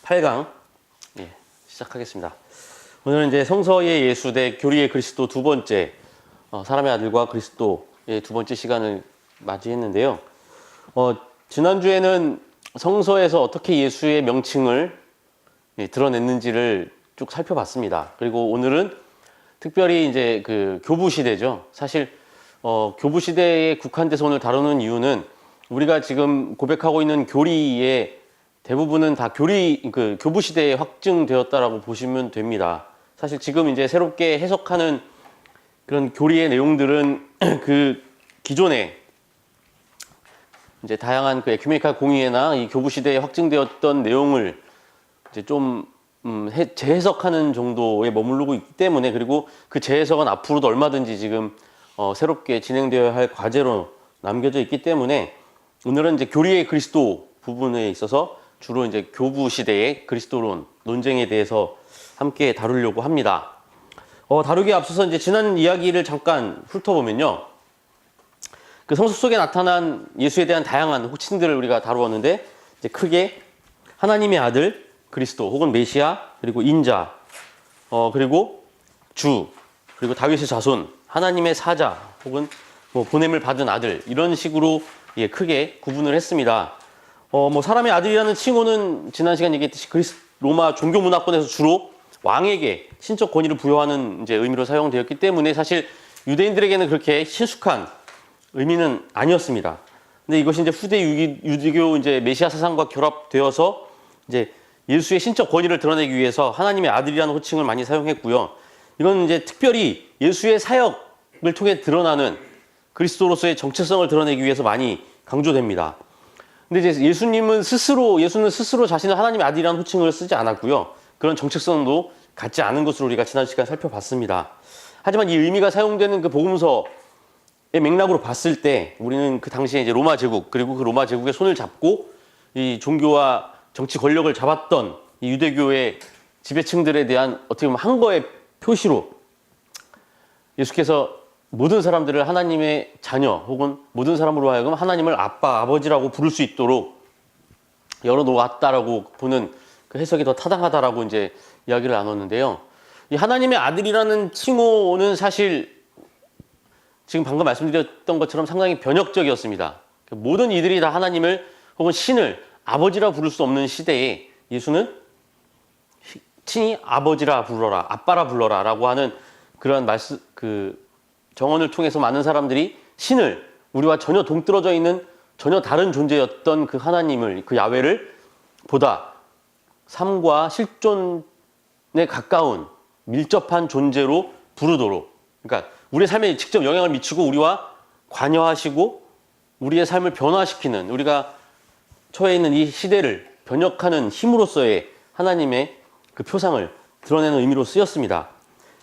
8강 시작하겠습니다. 오늘은 이제 성서의 예수 대 교리의 그리스도 두 번째 사람의 아들과 그리스도의 두 번째 시간을 맞이했는데요. 지난주에는 성서에서 어떻게 예수의 명칭을 드러냈는지를 쭉 살펴봤습니다. 그리고 오늘은 특별히 이제 그 교부 시대죠. 사실 교부 시대에 국한돼서 오늘 다루는 이유는 우리가 지금 고백하고 있는 교리의 대부분은 다 교부 시대에 확증되었다라고 보시면 됩니다. 사실 지금 이제 새롭게 해석하는 그런 교리의 내용들은 그 기존에 이제 다양한 그 에큐메니칼 공의회나 이 교부 시대에 확증되었던 내용을 이제 좀 재해석하는 정도에 머무르고 있기 때문에, 그리고 그 재해석은 앞으로도 얼마든지 지금 새롭게 진행되어야 할 과제로 남겨져 있기 때문에 오늘은 이제 교리의 그리스도 부분에 있어서 주로 이제 교부 시대의 그리스도론 논쟁에 대해서 함께 다루려고 합니다. 다루기에 앞서서 이제 지난 이야기를 잠깐 훑어보면요. 그 성서 속에 나타난 예수에 대한 다양한 호칭들을 우리가 다루었는데, 이제 크게 하나님의 아들, 그리스도 혹은 메시아, 그리고 인자, 그리고 주, 그리고 다윗의 자손, 하나님의 사자, 혹은 뭐 보냄을 받은 아들, 이런 식으로 크게 구분을 했습니다. 사람의 아들이라는 칭호는 지난 시간 얘기했듯이 로마 종교 문화권에서 주로 왕에게 신적 권위를 부여하는 이제 의미로 사용되었기 때문에 사실 유대인들에게는 그렇게 친숙한 의미는 아니었습니다. 근데 이것이 이제 후대 유대교 이제 메시아 사상과 결합되어서 이제 예수의 신적 권위를 드러내기 위해서 하나님의 아들이라는 호칭을 많이 사용했고요. 이건 이제 특별히 예수의 사역을 통해 드러나는 그리스도로서의 정체성을 드러내기 위해서 많이 강조됩니다. 근데 이제 예수는 스스로 자신을 하나님의 아들이라는 호칭을 쓰지 않았고요. 그런 정체성도 갖지 않은 것으로 우리가 지난 시간 살펴봤습니다. 하지만 이 의미가 사용되는 그 복음서의 맥락으로 봤을 때 우리는 그 당시에 이제 로마 제국, 그리고 그 로마 제국의 손을 잡고 이 종교와 정치 권력을 잡았던 이 유대교의 지배층들에 대한 어떻게 보면 항거의 표시로 예수께서 모든 사람들을 하나님의 자녀 혹은 모든 사람으로 하여금 하나님을 아빠, 아버지라고 부를 수 있도록 열어놓았다라고 보는 그 해석이 더 타당하다라고 이제 이야기를 나눴는데요. 이 하나님의 아들이라는 칭호는 사실 지금 방금 말씀드렸던 것처럼 상당히 변혁적이었습니다. 모든 이들이 다 하나님을 혹은 신을 아버지라 부를 수 없는 시대에 예수는 친히 아버지라 불러라, 아빠라 불러라 라고 하는 그런 정언을 통해서 많은 사람들이 신을 우리와 전혀 동떨어져 있는 전혀 다른 존재였던 그 하나님을, 그 야훼를 보다 삶과 실존에 가까운 밀접한 존재로 부르도록, 그러니까 우리의 삶에 직접 영향을 미치고 우리와 관여하시고 우리의 삶을 변화시키는, 우리가 처해 있는 이 시대를 변혁하는 힘으로서의 하나님의 그 표상을 드러내는 의미로 쓰였습니다.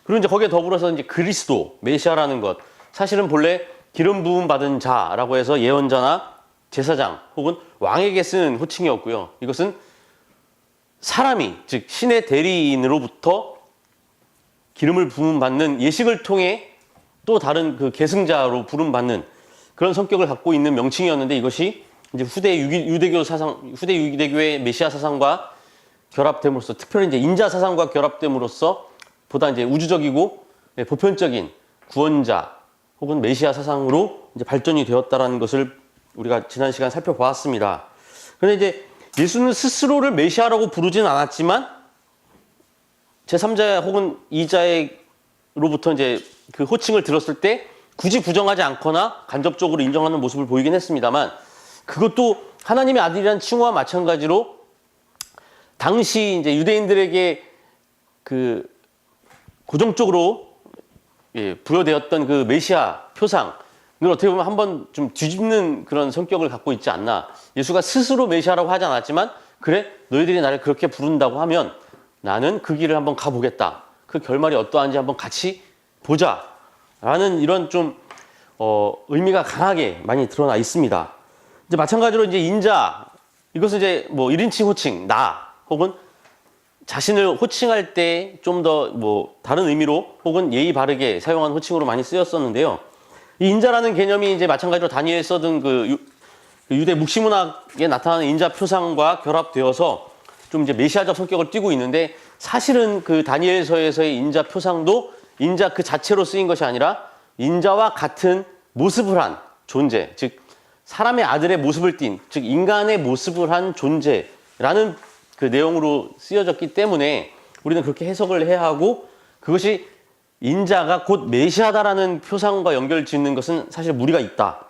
그리고 이제 거기에 더불어서 이제 그리스도, 메시아라는 것, 사실은 본래 기름 부음 받은 자라고 해서 예언자나 제사장 혹은 왕에게 쓰는 호칭이었고요. 이것은 사람이, 즉 신의 대리인으로부터 기름을 부음 받는 예식을 통해 또 다른 그 계승자로 부름 받는 그런 성격을 갖고 있는 명칭이었는데, 이것이 이제 후대 유대교의 메시아 사상과 결합됨으로써, 특별히 이제 인자 사상과 결합됨으로써 보다 이제 우주적이고 보편적인 구원자 혹은 메시아 사상으로 이제 발전이 되었다라는 것을 우리가 지난 시간 살펴보았습니다. 그런데 이제 예수는 스스로를 메시아라고 부르지는 않았지만 제3자 혹은 2자로부터 이제 그 호칭을 들었을 때 굳이 부정하지 않거나 간접적으로 인정하는 모습을 보이긴 했습니다만, 그것도 하나님의 아들이라는 칭호와 마찬가지로 당시 이제 유대인들에게 그 고정적으로 부여되었던 그 메시아 표상을 어떻게 보면 한번 좀 뒤집는 그런 성격을 갖고 있지 않나. 예수가 스스로 메시아라고 하지 않았지만, 그래, 너희들이 나를 그렇게 부른다고 하면 나는 그 길을 한번 가보겠다, 그 결말이 어떠한지 한번 같이 보자 라는 이런 좀 의미가 강하게 많이 드러나 있습니다. 이제 마찬가지로 이제 인자, 이것은 이제 뭐 1인칭 호칭, 나 혹은 자신을 호칭할 때 좀 더 뭐 다른 의미로 혹은 예의 바르게 사용한 호칭으로 많이 쓰였었는데요. 이 인자라는 개념이 이제 마찬가지로 다니엘 써둔 그 유대 묵시문학에 나타나는 인자 표상과 결합되어서 좀 이제 메시아적 성격을 띠고 있는데 사실은 그 다니엘서에서의 인자 표상도 인자 그 자체로 쓰인 것이 아니라 인자와 같은 모습을 한 존재, 즉 사람의 아들의 모습을 띤, 즉 인간의 모습을 한 존재라는 그 내용으로 쓰여졌기 때문에 우리는 그렇게 해석을 해야 하고 그것이 인자가 곧 메시아다라는 표상과 연결 짓는 것은 사실 무리가 있다라는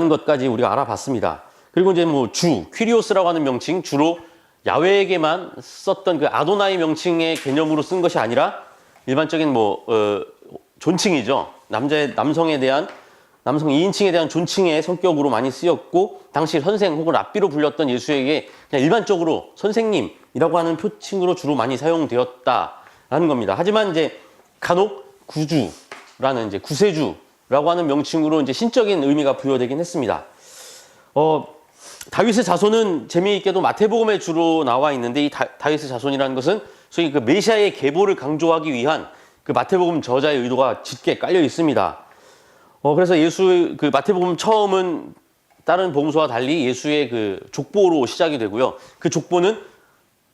것까지 우리가 알아봤습니다. 그리고 이제 뭐 주, 퀴리오스라고 하는 명칭, 주로 야훼에게만 썼던 그 아도나이 명칭의 개념으로 쓴 것이 아니라 일반적인 존칭이죠. 남성에 대한 남성 2인칭에 대한 존칭의 성격으로 많이 쓰였고 당시 선생 혹은 랍비로 불렸던 예수에게 그냥 일반적으로 선생님이라고 하는 표칭으로 주로 많이 사용되었다라는 겁니다. 하지만 이제 간혹 구주라는 이제 구세주라고 하는 명칭으로 이제 신적인 의미가 부여되긴 했습니다. 다윗의 자손은 재미있게도 마태복음에 주로 나와 있는데 이 다윗의 자손이라는 것은 소위 그 메시아의 계보를 강조하기 위한 그 마태복음 저자의 의도가 짙게 깔려 있습니다. 그래서 그 마태복음 처음은 다른 복음서와 달리 예수의 그 족보로 시작이 되고요. 그 족보는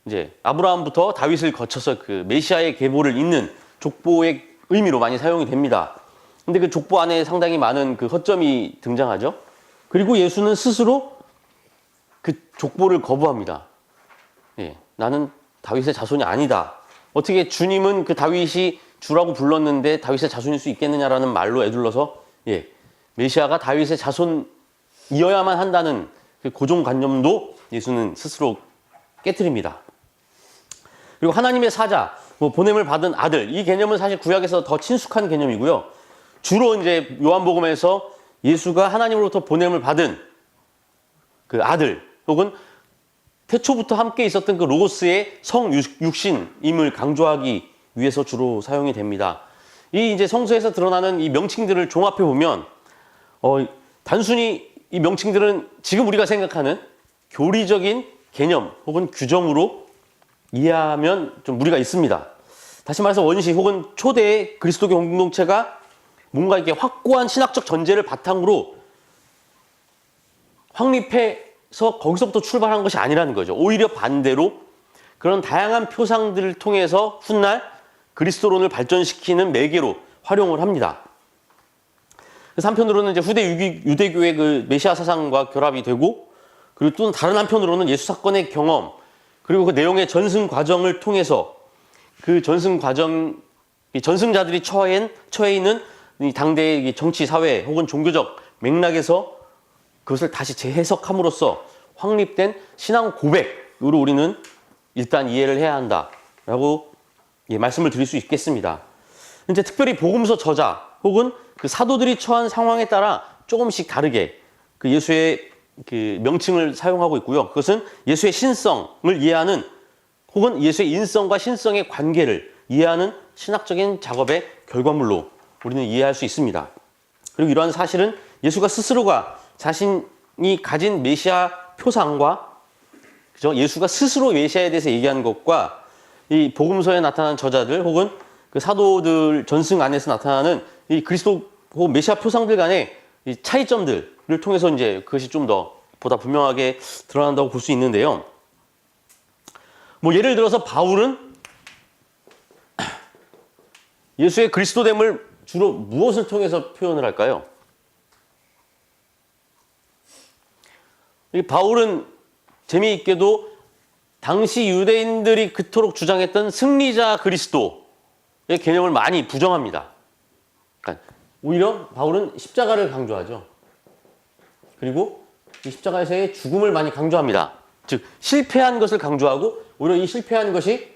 이제 아브라함부터 다윗을 거쳐서 그 메시아의 계보를 잇는 족보의 의미로 많이 사용이 됩니다. 근데 그 족보 안에 상당히 많은 그 허점이 등장하죠. 그리고 예수는 스스로 그 족보를 거부합니다. 예, 나는 다윗의 자손이 아니다. 어떻게 주님은 그 다윗이 주라고 불렀는데 다윗의 자손일 수 있겠느냐라는 말로 에둘러서 메시아가 다윗의 자손이어야만 한다는 그 고정관념도 예수는 스스로 깨트립니다. 그리고 하나님의 사자, 보냄을 받은 아들, 이 개념은 사실 구약에서 더 친숙한 개념이고요. 주로 이제 요한복음에서 예수가 하나님으로부터 보냄을 받은 그 아들, 혹은 태초부터 함께 있었던 그 로고스의 성육신임을 강조하기 위해서 주로 사용이 됩니다. 이 이제 성서에서 드러나는 이 명칭들을 종합해 보면, 단순히 이 명칭들은 지금 우리가 생각하는 교리적인 개념 혹은 규정으로 이해하면 좀 무리가 있습니다. 다시 말해서 원시 혹은 초대의 그리스도교 공동체가 뭔가 이렇게 확고한 신학적 전제를 바탕으로 확립해서 거기서부터 출발한 것이 아니라는 거죠. 오히려 반대로 그런 다양한 표상들을 통해서 훗날 그리스도론을 발전시키는 매개로 활용을 합니다. 그래서 한편으로는 이제 후대 유대교의 그 메시아 사상과 결합이 되고, 그리고 또 다른 한편으로는 예수 사건의 경험, 그리고 그 내용의 전승 과정을 통해서 그 전승 과정, 전승자들이 처해 있는 이 당대의 정치, 사회 혹은 종교적 맥락에서 그것을 다시 재해석함으로써 확립된 신앙 고백으로 우리는 일단 이해를 해야 한다라고 말씀을 드릴 수 있겠습니다. 이제 특별히 복음서 저자 혹은 그 사도들이 처한 상황에 따라 조금씩 다르게 그 예수의 그 명칭을 사용하고 있고요. 그것은 예수의 신성을 이해하는 혹은 예수의 인성과 신성의 관계를 이해하는 신학적인 작업의 결과물로 우리는 이해할 수 있습니다. 그리고 이러한 사실은 예수가 스스로가 자신이 가진 메시아 표상과 그죠? 예수가 스스로 메시아에 대해서 얘기한 것과 이 복음서에 나타난 저자들 혹은 그 사도들 전승 안에서 나타나는 이 그리스도 혹은 메시아 표상들 간의 이 차이점들을 통해서 이제 그것이 좀 더 보다 분명하게 드러난다고 볼 수 있는데요. 예를 들어서 바울은 예수의 그리스도됨을 주로 무엇을 통해서 표현을 할까요? 이 바울은 재미있게도 당시 유대인들이 그토록 주장했던 승리자 그리스도의 개념을 많이 부정합니다. 그러니까 오히려 바울은 십자가를 강조하죠. 그리고 이 십자가에서의 죽음을 많이 강조합니다. 즉 실패한 것을 강조하고 오히려 이 실패한 것이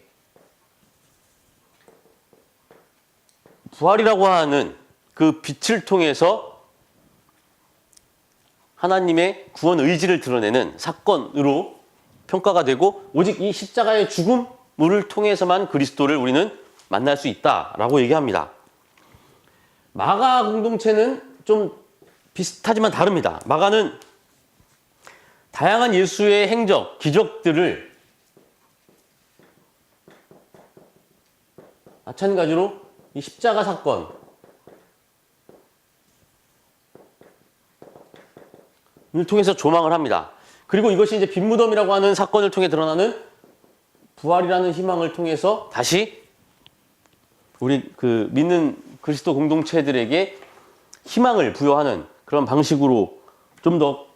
부활이라고 하는 그 빛을 통해서 하나님의 구원 의지를 드러내는 사건으로 평가가 되고 오직 이 십자가의 죽음을 통해서만 그리스도를 우리는 만날 수 있다라고 얘기합니다. 마가 공동체는 좀 비슷하지만 다릅니다. 마가는 다양한 예수의 행적, 기적들을 마찬가지로 이 십자가 사건을 통해서 조망을 합니다. 그리고 이것이 이제 빈무덤이라고 하는 사건을 통해 드러나는 부활이라는 희망을 통해서 다시 우리 그 믿는 그리스도 공동체들에게 희망을 부여하는 그런 방식으로 좀 더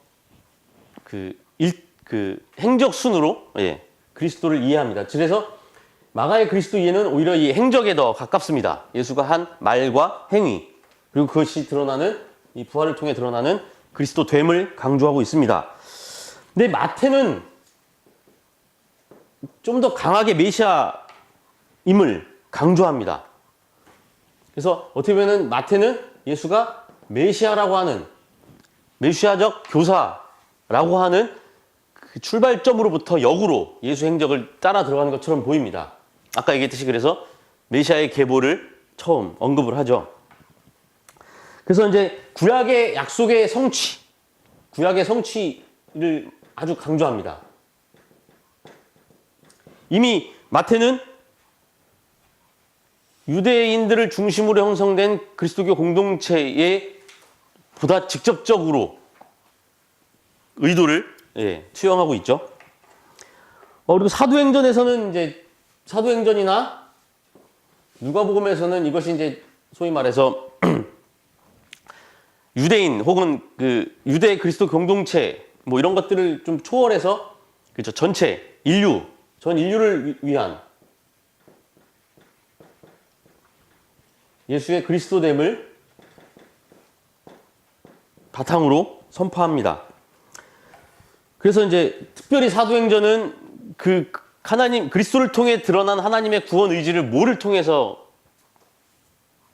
그 행적 순으로 그리스도를 이해합니다. 그래서 마가의 그리스도 이해는 오히려 이 행적에 더 가깝습니다. 예수가 한 말과 행위, 그리고 그것이 드러나는 이 부활을 통해 드러나는 그리스도 됨을 강조하고 있습니다. 근데 마태는 좀 더 강하게 메시아임을 강조합니다. 그래서 어떻게 보면 마태는 예수가 메시아라고 하는 메시아적 교사라고 하는 그 출발점으로부터 역으로 예수 행적을 따라 들어가는 것처럼 보입니다. 아까 얘기했듯이 그래서 메시아의 계보를 처음 언급을 하죠. 그래서 이제 구약의 약속의 성취, 구약의 성취를 아주 강조합니다. 이미 마태는 유대인들을 중심으로 형성된 그리스도교 공동체에 보다 직접적으로 의도를 투영하고 있죠. 그리고 사도행전에서는 이제 사도행전이나 누가복음에서는 이것이 이제 소위 말해서 유대인 혹은 그 유대 그리스도 공동체 뭐 이런 것들을 좀 초월해서 그렇죠. 전체 인류, 전 인류를 위한 예수의 그리스도됨을 바탕으로 선포합니다. 그래서 이제 특별히 사도행전은 그 하나님 그리스도를 통해 드러난 하나님의 구원 의지를 뭐를 통해서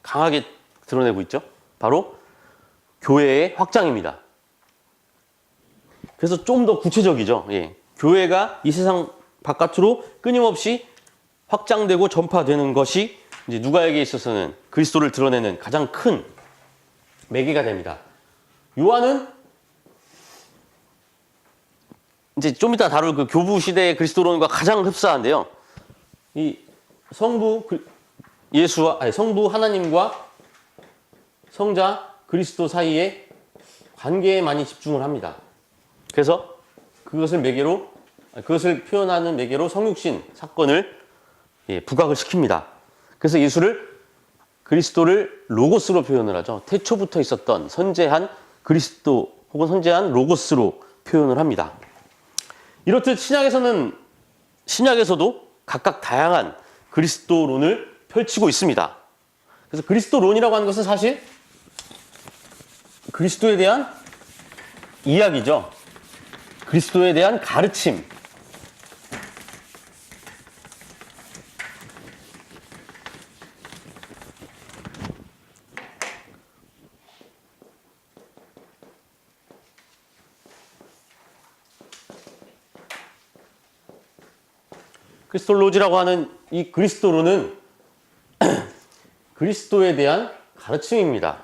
강하게 드러내고 있죠? 바로 교회의 확장입니다. 그래서 좀 더 구체적이죠. 교회가 이 세상 바깥으로 끊임없이 확장되고 전파되는 것이 이제 누가에게 있어서는 그리스도를 드러내는 가장 큰 매개가 됩니다. 요한은 이제 좀 이따 다룰 그 교부 시대의 그리스도론과 가장 흡사한데요. 이 성부 성부 하나님과 성자 그리스도 사이의 관계에 많이 집중을 합니다. 그래서 그것을 표현하는 매개로 성육신 사건을 부각을 시킵니다. 그래서 예수를 그리스도를 로고스로 표현을 하죠. 태초부터 있었던 선재한 그리스도 혹은 선재한 로고스로 표현을 합니다. 이렇듯 신약에서도 각각 다양한 그리스도론을 펼치고 있습니다. 그래서 그리스도론이라고 하는 것은 사실 그리스도에 대한 이야기죠. 그리스도에 대한 가르침. 크리스톨로지라고 하는 이 그리스도론은 그리스도에 대한 가르침입니다.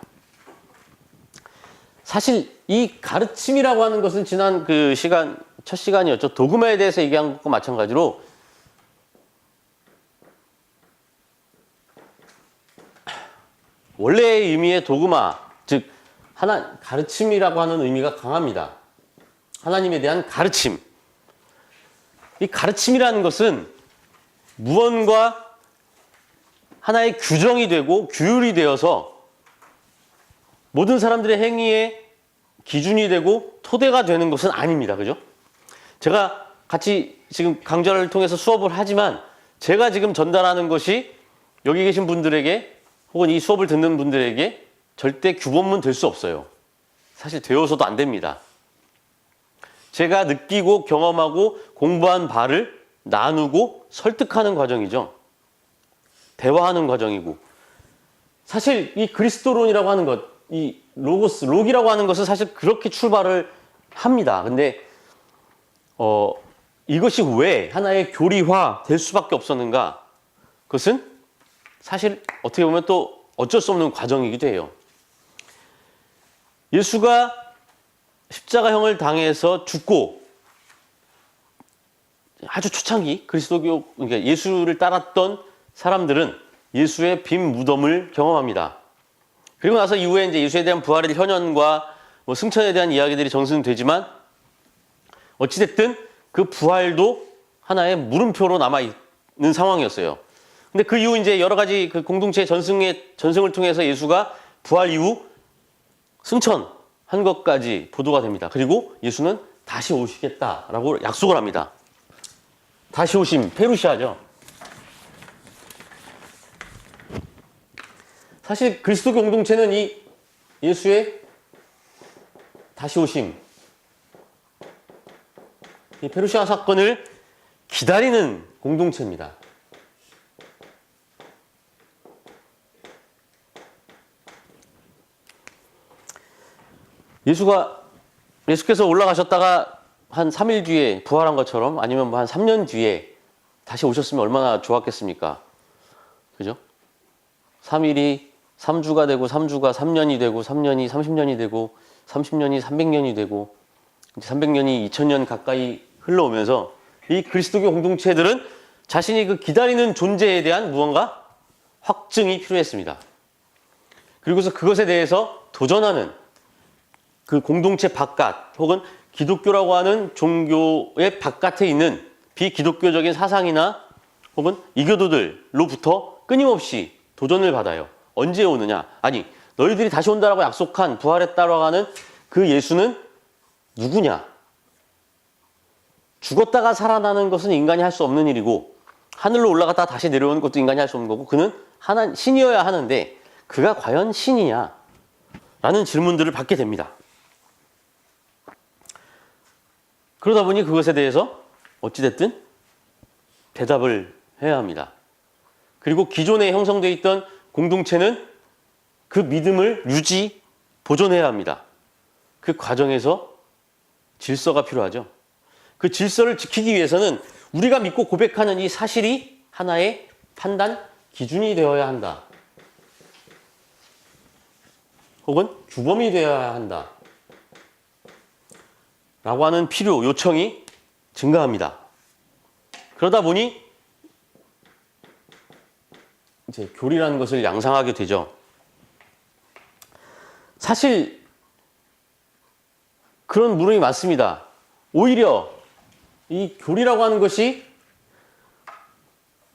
사실 이 가르침이라고 하는 것은 지난 첫 시간이었죠. 도그마에 대해서 얘기한 것과 마찬가지로 원래의 의미의 도그마, 즉 가르침이라고 하는 의미가 강합니다. 하나님에 대한 가르침. 이 가르침이라는 것은 무언가 하나의 규정이 되고 규율이 되어서 모든 사람들의 행위의 기준이 되고 토대가 되는 것은 아닙니다. 그죠? 제가 같이 지금 강좌를 통해서 수업을 하지만 제가 지금 전달하는 것이 여기 계신 분들에게 혹은 이 수업을 듣는 분들에게 절대 규범문 될 수 없어요. 사실 되어서도 안 됩니다. 제가 느끼고 경험하고 공부한 바를 나누고 설득하는 과정이죠. 대화하는 과정이고. 사실 이 그리스도론이라고 하는 것, 이 로고스, 록이라고 하는 것은 사실 그렇게 출발을 합니다. 근데 이것이 왜 하나의 교리화 될 수밖에 없었는가? 그것은 사실 어떻게 보면 또 어쩔 수 없는 과정이기도 해요. 예수가 십자가형을 당해서 죽고 아주 초창기 그리스도교, 그러니까 예수를 따랐던 사람들은 예수의 빈 무덤을 경험합니다. 그리고 나서 이후에 이제 예수에 대한 부활의 현현과 뭐 승천에 대한 이야기들이 정승되지만 어찌됐든 그 부활도 하나의 물음표로 남아있는 상황이었어요. 근데 그 이후 이제 여러 가지 그 공동체 전승을 통해서 예수가 부활 이후 승천한 것까지 보도가 됩니다. 그리고 예수는 다시 오시겠다라고 약속을 합니다. 다시 오심, 페루시아죠. 사실 그리스도 공동체는 이 예수의 다시 오심, 이 페루시아 사건을 기다리는 공동체입니다. 예수께서 올라가셨다가 한 3일 뒤에 부활한 것처럼 아니면 뭐 한 3년 뒤에 다시 오셨으면 얼마나 좋았겠습니까? 그죠? 3일이 3주가 되고 3주가 3년이 되고 3년이 30년이 되고 30년이 300년이 되고 300년이 2000년 가까이 흘러오면서 이 그리스도교 공동체들은 자신이 그 기다리는 존재에 대한 무언가 확증이 필요했습니다. 그리고서 그것에 대해서 도전하는 그 공동체 바깥 혹은 기독교라고 하는 종교의 바깥에 있는 비기독교적인 사상이나 혹은 이교도들로부터 끊임없이 도전을 받아요. 언제 오느냐? 아니, 너희들이 다시 온다라고 약속한 부활했다라고 하는 그 예수는 누구냐? 죽었다가 살아나는 것은 인간이 할 수 없는 일이고 하늘로 올라갔다가 다시 내려오는 것도 인간이 할 수 없는 거고 그는 신이어야 하는데 그가 과연 신이냐? 라는 질문들을 받게 됩니다. 그러다 보니 그것에 대해서 어찌됐든 대답을 해야 합니다. 그리고 기존에 형성되어 있던 공동체는 그 믿음을 보존해야 합니다. 그 과정에서 질서가 필요하죠. 그 질서를 지키기 위해서는 우리가 믿고 고백하는 이 사실이 하나의 판단 기준이 되어야 한다. 혹은 규범이 되어야 한다. 라고 하는 요청이 증가합니다. 그러다 보니 이제 교리라는 것을 양상하게 되죠. 사실 그런 물음이 많습니다. 오히려 이 교리라고 하는 것이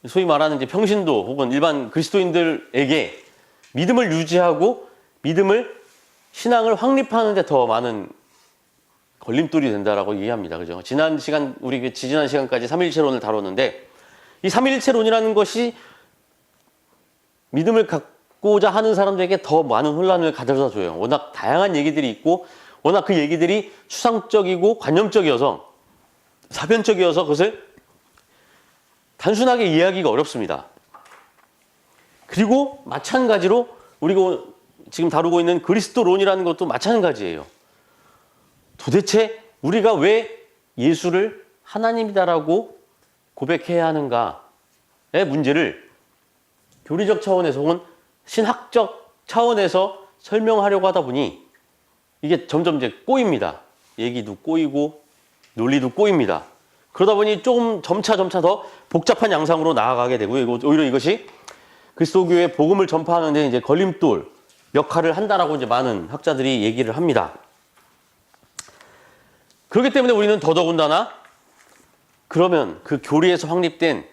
소위 말하는 이제 평신도 혹은 일반 그리스도인들에게 믿음을 유지하고 신앙을 확립하는 데 더 많은 걸림돌이 된다라고 이해합니다. 그죠? 지난 시간까지 삼위일체론을 다뤘는데 이 삼위일체론이라는 것이 믿음을 갖고자 하는 사람들에게 더 많은 혼란을 가져다 줘요. 워낙 다양한 얘기들이 있고 워낙 그 얘기들이 추상적이고 관념적이어서 사변적이어서 그것을 단순하게 이해하기가 어렵습니다. 그리고 마찬가지로 우리가 지금 다루고 있는 그리스도론이라는 것도 마찬가지예요. 도대체 우리가 왜 예수를 하나님이다라고 고백해야 하는가의 문제를 교리적 차원에서 혹은 신학적 차원에서 설명하려고 하다 보니 이게 점점 이제 꼬입니다. 얘기도 꼬이고 논리도 꼬입니다. 그러다 보니 조금 점차 더 복잡한 양상으로 나아가게 되고요. 오히려 이것이 그리스도교의 복음을 전파하는 데 이제 걸림돌 역할을 한다라고 이제 많은 학자들이 얘기를 합니다. 그렇기 때문에 우리는 더더군다나 그러면 그 교리에서 확립된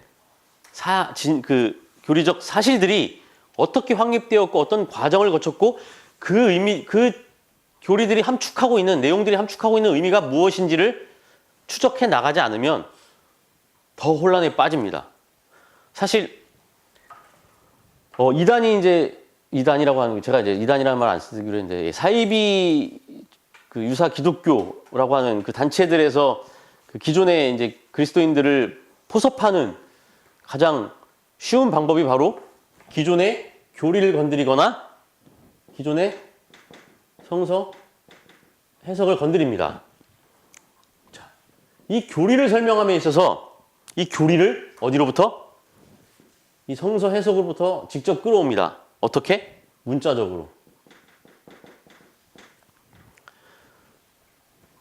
그 교리적 사실들이 어떻게 확립되었고 어떤 과정을 거쳤고 그 교리들이 함축하고 있는 내용들이 함축하고 있는 의미가 무엇인지를 추적해 나가지 않으면 더 혼란에 빠집니다. 사실 이단이라고 하는 제가 이제 이단이라는 말 안 쓰기로 했는데 사이비 그 유사 기독교라고 하는 그 단체들에서 그 기존의 이제 그리스도인들을 포섭하는 가장 쉬운 방법이 바로 기존의 교리를 건드리거나 기존의 성서 해석을 건드립니다. 자, 이 교리를 설명함에 있어서 이 교리를 어디로부터? 이 성서 해석으로부터 직접 끌어옵니다. 어떻게? 문자적으로.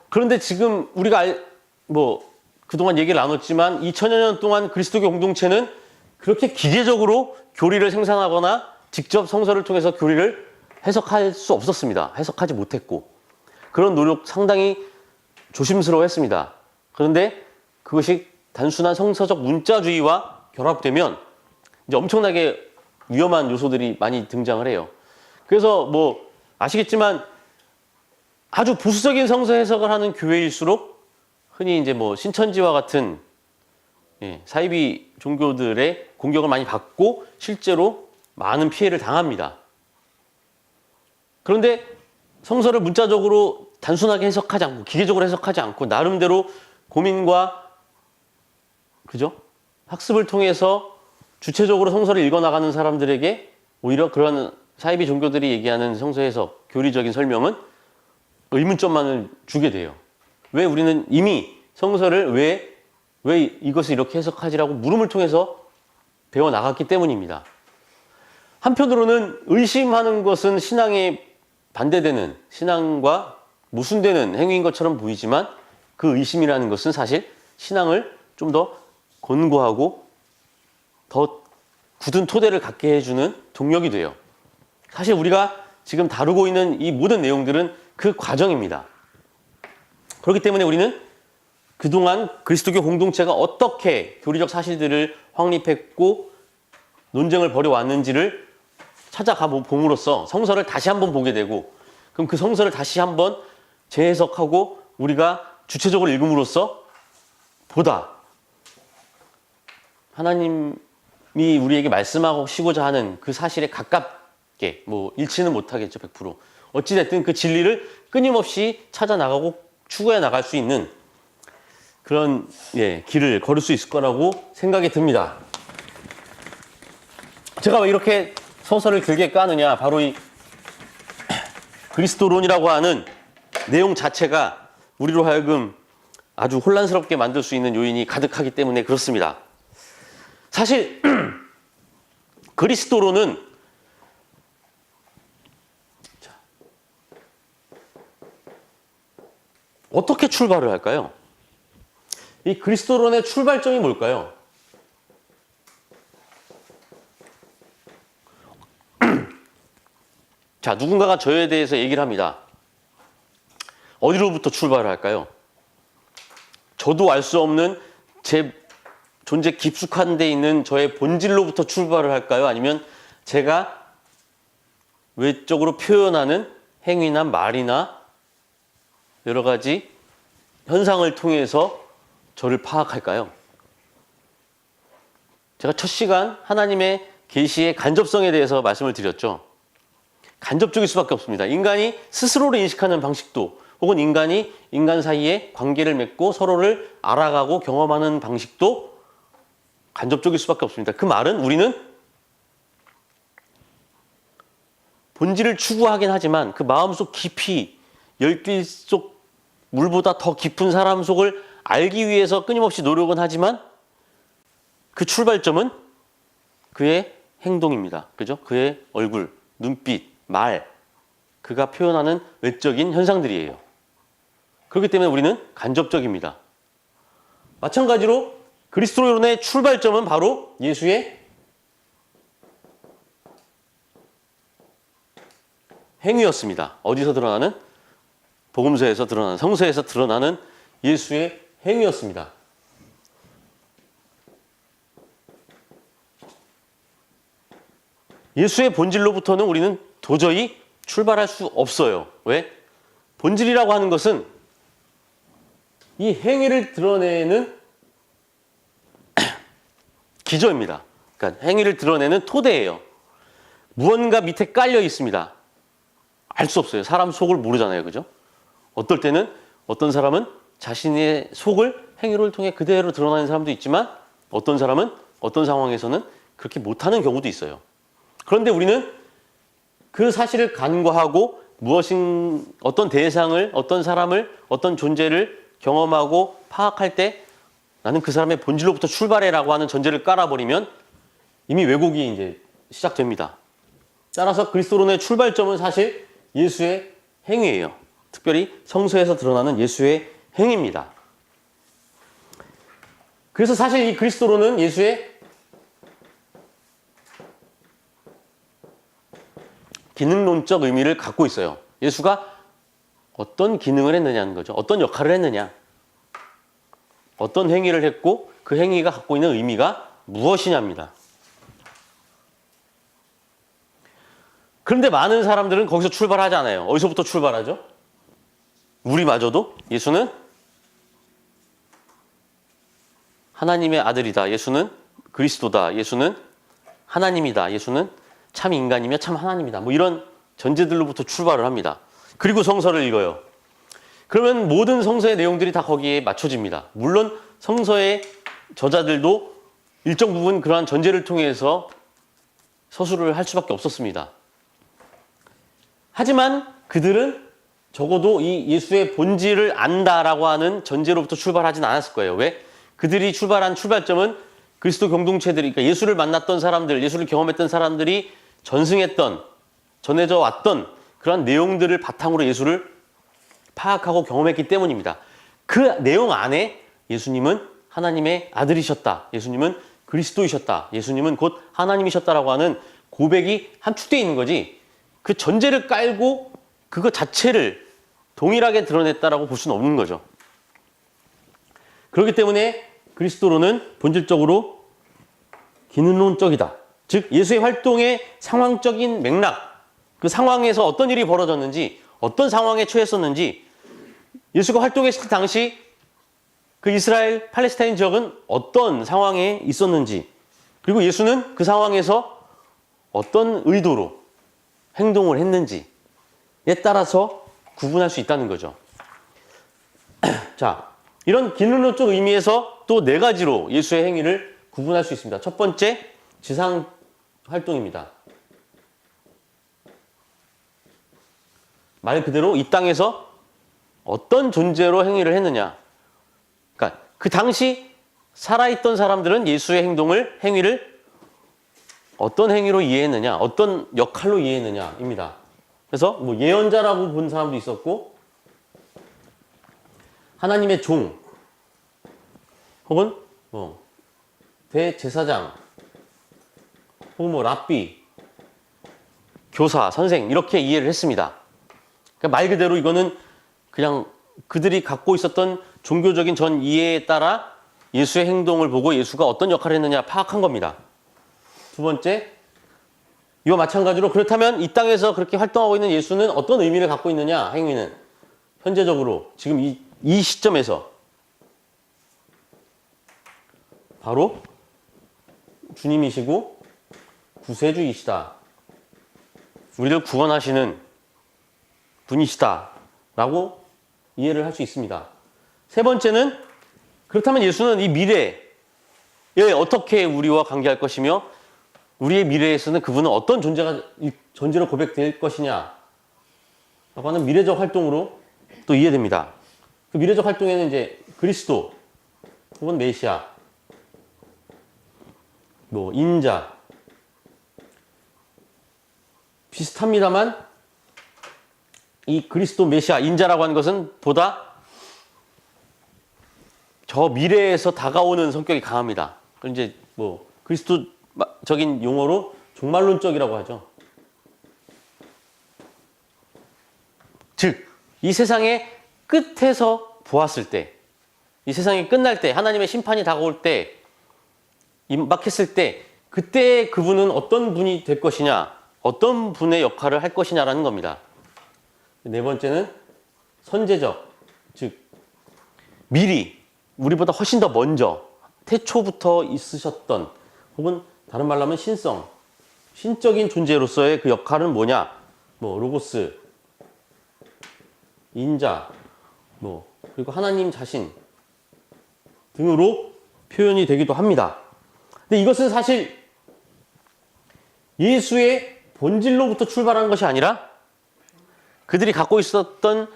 그런데 지금 우리가 그동안 얘기를 나눴지만 2000여 년 동안 그리스도교 공동체는 그렇게 기계적으로 교리를 생산하거나 직접 성서를 통해서 교리를 해석할 수 없었습니다. 해석하지 못했고 그런 노력 상당히 조심스러워했습니다. 그런데 그것이 단순한 성서적 문자주의와 결합되면 이제 엄청나게 위험한 요소들이 많이 등장을 해요. 그래서 뭐 아시겠지만 아주 보수적인 성서 해석을 하는 교회일수록 흔히 이제 뭐 신천지와 같은 사이비 종교들의 공격을 많이 받고 실제로 많은 피해를 당합니다. 그런데 성서를 문자적으로 단순하게 해석하지 않고 기계적으로 해석하지 않고 나름대로 고민과 그죠? 학습을 통해서 주체적으로 성서를 읽어나가는 사람들에게 오히려 그런 사이비 종교들이 얘기하는 성서 해석, 교리적인 설명은 의문점만을 주게 돼요. 왜 우리는 이미 성서를 왜 이것을 이렇게 해석하지라고 물음을 통해서 배워나갔기 때문입니다. 한편으로는 의심하는 것은 신앙에 반대되는, 신앙과 모순되는 행위인 것처럼 보이지만 그 의심이라는 것은 사실 신앙을 좀 더 견고하고 더 굳은 토대를 갖게 해주는 동력이 돼요. 사실 우리가 지금 다루고 있는 이 모든 내용들은 그 과정입니다. 그렇기 때문에 우리는 그동안 그리스도교 공동체가 어떻게 교리적 사실들을 확립했고 논쟁을 벌여왔는지를 찾아가 봄으로써 성서를 다시 한번 보게 되고, 그럼 그 성서를 다시 한번 재해석하고 우리가 주체적으로 읽음으로써 보다 하나님이 우리에게 말씀하시고자 하는 그 사실에 가깝게, 뭐 일치는 못하겠죠 100%. 어찌됐든 그 진리를 끊임없이 찾아나가고 추구해 나갈 수 있는 그런 길을 걸을 수 있을 거라고 생각이 듭니다. 제가 왜 이렇게 서서를 길게 까느냐, 바로 이 그리스도론이라고 하는 내용 자체가 우리로 하여금 아주 혼란스럽게 만들 수 있는 요인이 가득하기 때문에 그렇습니다. 사실 그리스도론은 어떻게 출발을 할까요? 이 그리스도론의 출발점이 뭘까요? 자, 누군가가 저에 대해서 얘기를 합니다. 어디로부터 출발을 할까요? 저도 알 수 없는 제 존재 깊숙한 데 있는 저의 본질로부터 출발을 할까요? 아니면 제가 외적으로 표현하는 행위나 말이나 여러 가지 현상을 통해서 저를 파악할까요? 제가 첫 시간 하나님의 계시의 간접성에 대해서 말씀을 드렸죠. 간접적일 수밖에 없습니다. 인간이 스스로를 인식하는 방식도, 혹은 인간이 인간 사이에 관계를 맺고 서로를 알아가고 경험하는 방식도 간접적일 수밖에 없습니다. 그 말은 우리는 본질을 추구하긴 하지만 그 마음속 깊이, 열길 속 물보다 더 깊은 사람 속을 알기 위해서 끊임없이 노력은 하지만 그 출발점은 그의 행동입니다. 그죠? 그의 얼굴, 눈빛, 말, 그가 표현하는 외적인 현상들이에요. 그렇기 때문에 우리는 간접적입니다. 마찬가지로 그리스도론의 출발점은 바로 예수의 행위였습니다. 어디서 드러나는? 복음서에서 드러나는, 성서에서 드러나는 예수의 행위였습니다. 예수의 본질로부터는 우리는 도저히 출발할 수 없어요. 왜? 본질이라고 하는 것은 이 행위를 드러내는 기저입니다. 그러니까 행위를 드러내는 토대예요. 무언가 밑에 깔려 있습니다. 알 수 없어요. 사람 속을 모르잖아요. 그죠? 어떨 때는 어떤 사람은 자신의 속을 행위를 통해 그대로 드러나는 사람도 있지만 어떤 사람은 어떤 상황에서는 그렇게 못하는 경우도 있어요. 그런데 우리는 그 사실을 간과하고 어떤 대상을, 어떤 사람을, 어떤 존재를 경험하고 파악할 때 나는 그 사람의 본질로부터 출발해라고 하는 전제를 깔아버리면 이미 왜곡이 이제 시작됩니다. 따라서 그리스도론의 출발점은 사실 예수의 행위예요. 특별히 성서에서 드러나는 예수의 행위입니다. 그래서 사실 이 그리스도론은 예수의 기능론적 의미를 갖고 있어요. 예수가 어떤 기능을 했느냐는 거죠. 어떤 역할을 했느냐. 어떤 행위를 했고 그 행위가 갖고 있는 의미가 무엇이냐입니다. 그런데 많은 사람들은 거기서 출발하지 않아요. 어디서부터 출발하죠? 우리마저도 예수는 하나님의 아들이다. 예수는 그리스도다. 예수는 하나님이다. 예수는 참 인간이며 참 하나님이다. 뭐 이런 전제들로부터 출발을 합니다. 그리고 성서를 읽어요. 그러면 모든 성서의 내용들이 다 거기에 맞춰집니다. 물론 성서의 저자들도 일정 부분 그러한 전제를 통해서 서술을 할 수밖에 없었습니다. 하지만 그들은 적어도 이 예수의 본질을 안다라고 하는 전제로부터 출발하진 않았을 거예요. 왜? 그들이 출발한 출발점은 그리스도 공동체들이, 그러니까 예수를 만났던 사람들, 예수를 경험했던 사람들이 전승했던, 전해져 왔던 그런 내용들을 바탕으로 예수를 파악하고 경험했기 때문입니다. 그 내용 안에 예수님은 하나님의 아들이셨다. 예수님은 그리스도이셨다. 예수님은 곧 하나님이셨다라고 하는 고백이 함축되어 있는 거지, 그 전제를 깔고 그거 자체를 동일하게 드러냈다라고 볼 수는 없는 거죠. 그렇기 때문에 그리스도로는 본질적으로 기능론적이다. 즉 예수의 활동의 상황적인 맥락, 그 상황에서 어떤 일이 벌어졌는지, 어떤 상황에 처했었는지, 예수가 활동했을 당시 그 이스라엘 팔레스타인 지역은 어떤 상황에 있었는지, 그리고 예수는 그 상황에서 어떤 의도로 행동을 했는지에 따라서 구분할 수 있다는 거죠. 자, 이런 기능론적 의미에서 또 네 가지로 예수의 행위를 구분할 수 있습니다. 첫 번째, 지상 활동입니다. 말 그대로 이 땅에서 어떤 존재로 행위를 했느냐. 그러니까 그 당시 살아있던 사람들은 예수의 행위를 어떤 행위로 이해했느냐, 어떤 역할로 이해했느냐입니다. 그래서 뭐 예언자라고 본 사람도 있었고, 하나님의 종, 혹은 뭐 대제사장, 혹은 뭐 랍비, 교사, 선생, 이렇게 이해를 했습니다. 그러니까 말 그대로 이거는 그냥 그들이 갖고 있었던 종교적인 전 이해에 따라 예수의 행동을 보고 예수가 어떤 역할을 했느냐 파악한 겁니다. 두 번째, 이와 마찬가지로 그렇다면 이 땅에서 그렇게 활동하고 있는 예수는 어떤 의미를 갖고 있느냐, 행위는 현재적으로 지금 이 시점에서 바로 주님이시고 구세주이시다, 우리를 구원하시는 분이시다 라고 이해를 할 수 있습니다. 세 번째는, 그렇다면 예수는 이 미래에 어떻게 우리와 관계할 것이며 우리의 미래에서는 그분은 어떤 존재로 고백될 것이냐 라고 하는 미래적 활동으로 또 이해됩니다. 그 미래적 활동에는 이제 그리스도 혹은 메시아, 뭐 인자 비슷합니다만, 이 그리스도, 메시아, 인자라고 하는 것은 보다 저 미래에서 다가오는 성격이 강합니다. 이제 뭐 그리스도적인 용어로 종말론적이라고 하죠. 즉, 이 세상의 끝에서 보았을 때, 이 세상이 끝날 때, 하나님의 심판이 다가올 때, 임박했을 때, 그때 그분은 어떤 분이 될 것이냐, 어떤 분의 역할을 할 것이냐라는 겁니다. 네 번째는 선제적, 즉 미리 우리보다 훨씬 더 먼저 태초부터 있으셨던, 혹은 다른 말로 하면 신적인 존재로서의 그 역할은 뭐냐, 뭐 로고스, 인자, 뭐 그리고 하나님 자신 등으로 표현이 되기도 합니다. 근데 이것은 사실 예수의 본질로부터 출발한 것이 아니라 그들이 갖고 있었던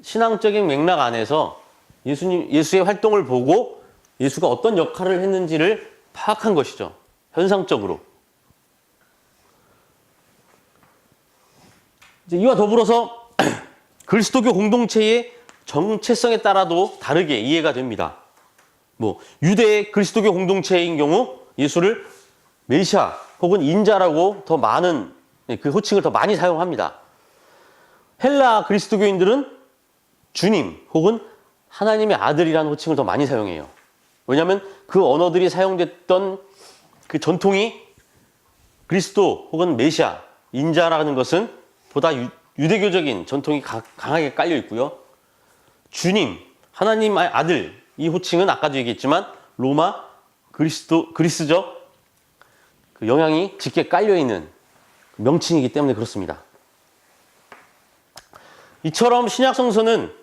신앙적인 맥락 안에서 예수의 활동을 보고 예수가 어떤 역할을 했는지를 파악한 것이죠. 현상적으로. 이와 더불어서 그리스도교 공동체의 정체성에 따라도 다르게 이해가 됩니다. 뭐 유대의 그리스도교 공동체인 경우 예수를 메시아 혹은 인자라고 더 많은, 그 호칭을 더 많이 사용합니다. 헬라 그리스도교인들은 주님 혹은 하나님의 아들이라는 호칭을 더 많이 사용해요. 왜냐하면 그 언어들이 사용됐던 그 전통이 그리스도 혹은 메시아, 인자라는 것은 보다 유대교적인 전통이 강하게 깔려 있고요. 주님, 하나님의 아들, 이 호칭은 아까도 얘기했지만 로마, 그리스적 그 영향이 짙게 깔려 있는 명칭이기 때문에 그렇습니다. 이처럼 신약 성서는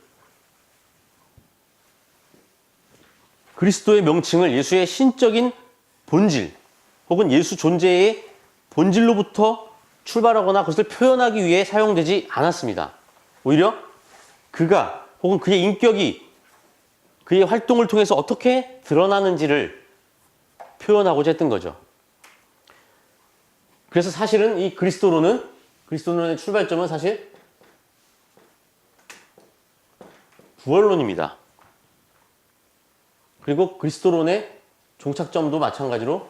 그리스도의 명칭을 예수의 신적인 본질 혹은 예수 존재의 본질로부터 출발하거나 그것을 표현하기 위해 사용되지 않았습니다. 오히려 그가 혹은 그의 인격이 그의 활동을 통해서 어떻게 드러나는지를 표현하고자 했던 거죠. 그래서 사실은 이 그리스도론의 출발점은 사실 구원론입니다. 그리고 그리스도론의 종착점도 마찬가지로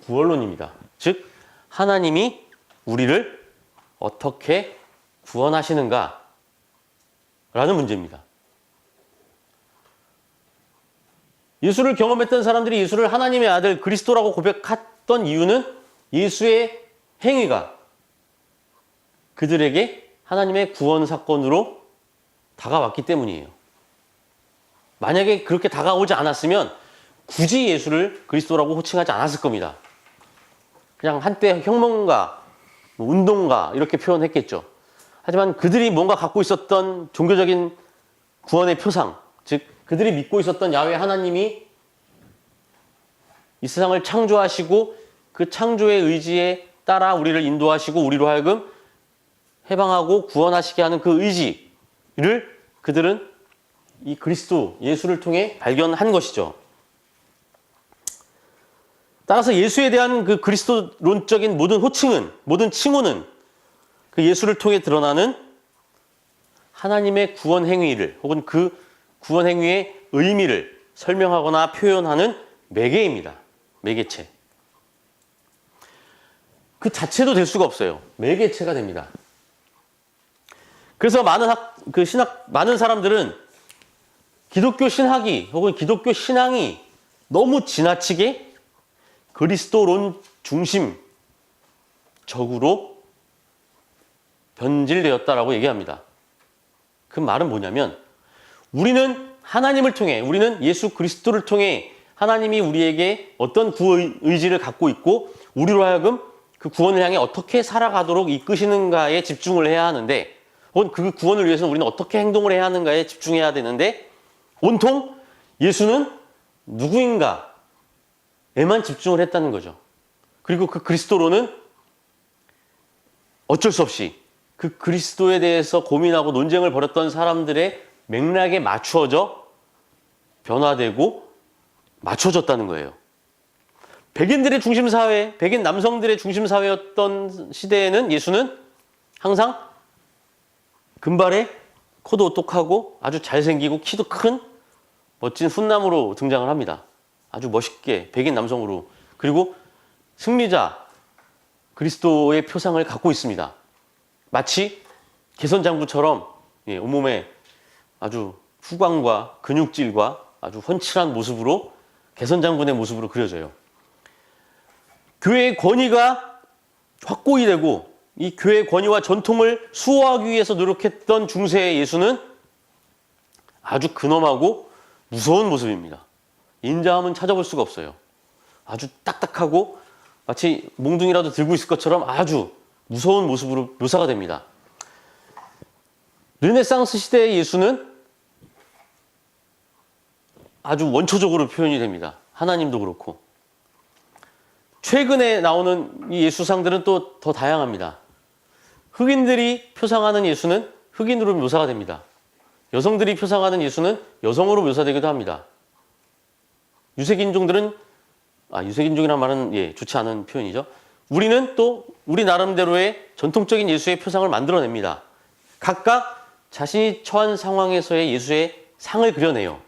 구원론입니다. 즉 하나님이 우리를 어떻게 구원하시는가 라는 문제입니다. 예수를 경험했던 사람들이 예수를 하나님의 아들 그리스도라고 고백했던 이유는 예수의 행위가 그들에게 하나님의 구원 사건으로 다가왔기 때문이에요. 만약에 그렇게 다가오지 않았으면 굳이 예수를 그리스도라고 호칭하지 않았을 겁니다. 그냥 한때 혁명가, 운동가 이렇게 표현했겠죠. 하지만 그들이 뭔가 갖고 있었던 종교적인 구원의 표상, 즉 그들이 믿고 있었던 야훼 하나님이 이 세상을 창조하시고 그 창조의 의지에 따라 우리를 인도하시고 우리로 하여금 해방하고 구원하시게 하는 그 의지를 그들은 이 그리스도, 예수를 통해 발견한 것이죠. 따라서 예수에 대한 그 그리스도론적인 모든 칭호는 그 예수를 통해 드러나는 하나님의 구원 행위를 혹은 그 구원 행위의 의미를 설명하거나 표현하는 매개입니다. 매개체. 그 자체도 될 수가 없어요. 매개체가 됩니다. 그래서 많은 사람들은 기독교 신학이 혹은 기독교 신앙이 너무 지나치게 그리스도론 중심적으로 변질되었다라고 얘기합니다. 그 말은 뭐냐면 우리는 하나님을 통해, 우리는 예수 그리스도를 통해 하나님이 우리에게 어떤 구의지를 갖고 있고 우리로 하여금 그 구원을 향해 어떻게 살아가도록 이끄시는가에 집중을 해야 하는데 혹은 그 구원을 위해서는 우리는 어떻게 행동을 해야 하는가에 집중해야 되는데 온통 예수는 누구인가에만 집중을 했다는 거죠. 그리고 그 그리스도로는 어쩔 수 없이 그 그리스도에 대해서 고민하고 논쟁을 벌였던 사람들의 맥락에 맞추어져 변화되고 맞춰졌다는 거예요. 백인들의 중심사회, 백인 남성들의 중심사회였던 시대에는 예수는 항상 금발에 코도 똑하고 아주 잘생기고 키도 큰 멋진 훈남으로 등장을 합니다. 아주 멋있게 백인 남성으로. 그리고 승리자 그리스도의 표상을 갖고 있습니다. 마치 개선장구처럼 온몸에 아주 후광과 근육질과 아주 훤칠한 모습으로 개선장군의 모습으로 그려져요. 교회의 권위가 확고히 되고 이 교회의 권위와 전통을 수호하기 위해서 노력했던 중세의 예수는 아주 근엄하고 무서운 모습입니다. 인자함은 찾아볼 수가 없어요. 아주 딱딱하고 마치 몽둥이라도 들고 있을 것처럼 아주 무서운 모습으로 묘사가 됩니다. 르네상스 시대의 예수는 아주 원초적으로 표현이 됩니다. 하나님도 그렇고. 최근에 나오는 이 예수상들은 또 더 다양합니다. 흑인들이 표상하는 예수는 흑인으로 묘사가 됩니다. 여성들이 표상하는 예수는 여성으로 묘사되기도 합니다. 유색인종이란 말은 좋지 않은 표현이죠. 우리는 또 우리 나름대로의 전통적인 예수의 표상을 만들어냅니다. 각각 자신이 처한 상황에서의 예수의 상을 그려내요.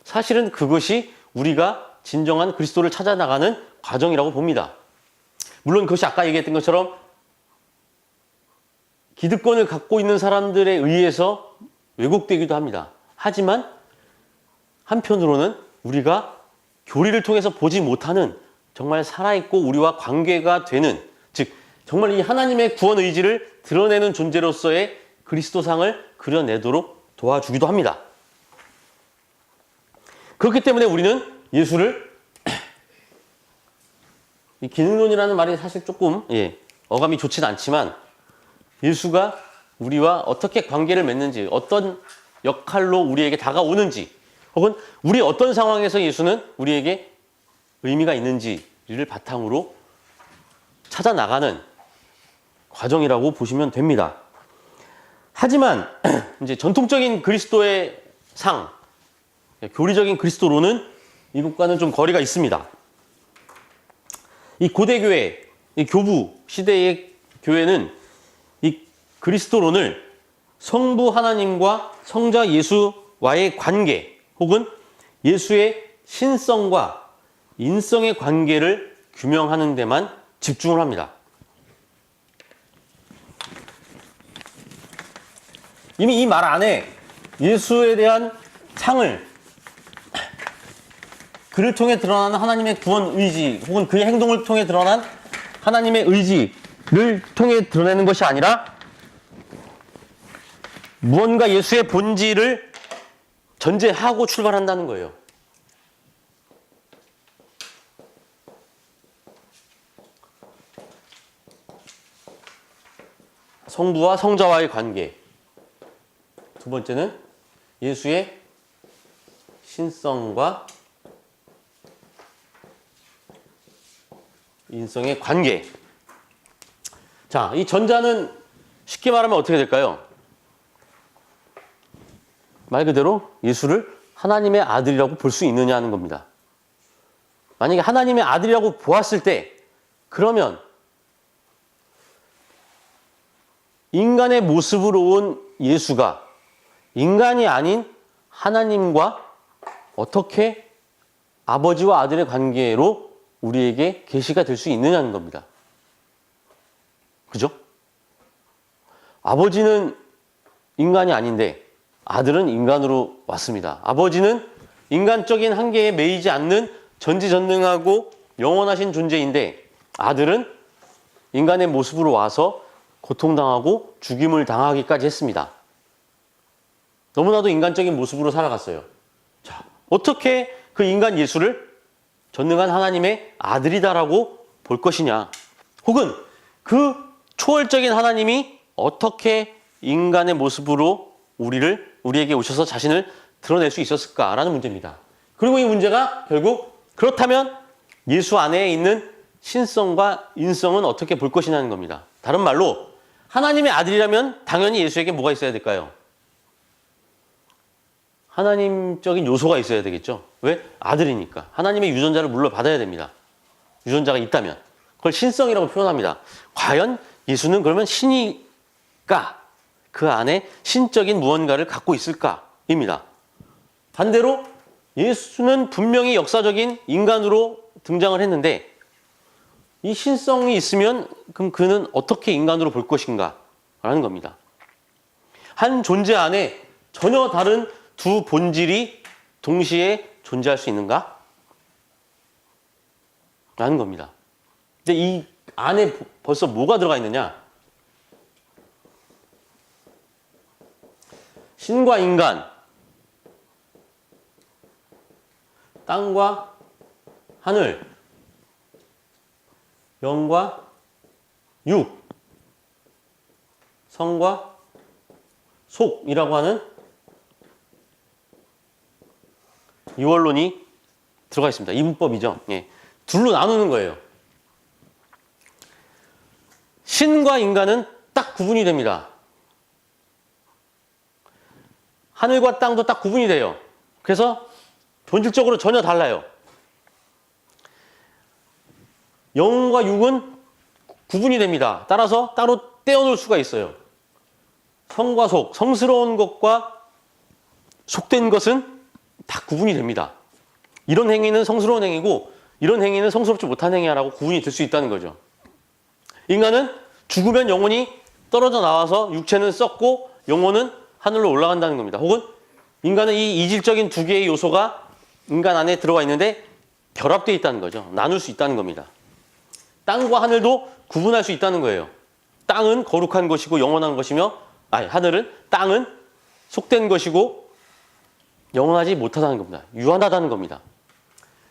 사실은 그것이 우리가 진정한 그리스도를 찾아나가는 과정이라고 봅니다. 물론 그것이 아까 얘기했던 것처럼 기득권을 갖고 있는 사람들에 의해서 왜곡되기도 합니다. 하지만 한편으로는 우리가 교리를 통해서 보지 못하는 정말 살아있고 우리와 관계가 되는, 즉 정말 이 하나님의 구원 의지를 드러내는 존재로서의 그리스도상을 그려내도록 도와주기도 합니다. 그렇기 때문에 우리는 예수를 이 기능론이라는 말이 사실 조금 어감이 좋지는 않지만 예수가 우리와 어떻게 관계를 맺는지, 어떤 역할로 우리에게 다가오는지, 혹은 우리 어떤 상황에서 예수는 우리에게 의미가 있는지를 바탕으로 찾아 나가는 과정이라고 보시면 됩니다. 하지만 이제 전통적인 그리스도의 상, 교리적인 그리스도로는 이것과는 좀 거리가 있습니다. 이 고대 교회, 이 교부 시대의 교회는 이 그리스도론을 성부 하나님과 성자 예수와의 관계, 혹은 예수의 신성과 인성의 관계를 규명하는 데만 집중을 합니다. 이미 이 말 안에 예수에 대한 상을, 그를 통해 드러나는 하나님의 구원 의지, 혹은 그의 행동을 통해 드러난 하나님의 의지를 통해 드러내는 것이 아니라 무언가 예수의 본질을 전제하고 출발한다는 거예요. 성부와 성자와의 관계. 두 번째는 예수의 신성과 인성의 관계. 자, 이 전자는 쉽게 말하면 어떻게 될까요? 말 그대로 예수를 하나님의 아들이라고 볼 수 있느냐 하는 겁니다. 만약에 하나님의 아들이라고 보았을 때, 그러면 인간의 모습으로 온 예수가 인간이 아닌 하나님과 어떻게 아버지와 아들의 관계로 우리에게 계시가 될 수 있느냐는 겁니다. 그죠? 아버지는 인간이 아닌데 아들은 인간으로 왔습니다. 아버지는 인간적인 한계에 매이지 않는 전지전능하고 영원하신 존재인데 아들은 인간의 모습으로 와서 고통당하고 죽임을 당하기까지 했습니다. 너무나도 인간적인 모습으로 살아갔어요. 자, 어떻게 그 인간 예수를 전능한 하나님의 아들이다라고 볼 것이냐, 혹은 그 초월적인 하나님이 어떻게 인간의 모습으로 우리에게 오셔서 자신을 드러낼 수 있었을까라는 문제입니다. 그리고 이 문제가 결국 그렇다면 예수 안에 있는 신성과 인성은 어떻게 볼 것이냐는 겁니다. 다른 말로 하나님의 아들이라면 당연히 예수에게 뭐가 있어야 될까요? 하나님적인 요소가 있어야 되겠죠. 왜? 아들이니까. 하나님의 유전자를 물러받아야 됩니다. 유전자가 있다면. 그걸 신성이라고 표현합니다. 과연 예수는 그러면 신이까 그 안에 신적인 무언가를 갖고 있을까입니다. 반대로 예수는 분명히 역사적인 인간으로 등장을 했는데 이 신성이 있으면 그럼 그는 어떻게 인간으로 볼 것인가 라는 겁니다. 한 존재 안에 전혀 다른 두 본질이 동시에 존재할 수 있는가? 라는 겁니다. 근데 이 안에 벌써 뭐가 들어가 있느냐? 신과 인간, 땅과 하늘, 영과 육, 성과 속이라고 하는 이원론이 들어가 있습니다. 이분법이죠. 예. 둘로 나누는 거예요. 신과 인간은 딱 구분이 됩니다. 하늘과 땅도 딱 구분이 돼요. 그래서 본질적으로 전혀 달라요. 영과 육은 구분이 됩니다. 따라서 따로 떼어놓을 수가 있어요. 성과 속, 성스러운 것과 속된 것은 다 구분이 됩니다. 이런 행위는 성스러운 행위고 이런 행위는 성스럽지 못한 행위라고 구분이 될 수 있다는 거죠. 인간은 죽으면 영혼이 떨어져 나와서 육체는 썩고 영혼은 하늘로 올라간다는 겁니다. 혹은 인간은 이 이질적인 두 개의 요소가 인간 안에 들어가 있는데 결합되어 있다는 거죠. 나눌 수 있다는 겁니다. 땅과 하늘도 구분할 수 있다는 거예요. 땅은 거룩한 것이고 영원한 것이며, 하늘은, 땅은 속된 것이고 영원하지 못하다는 겁니다. 유한하다는 겁니다.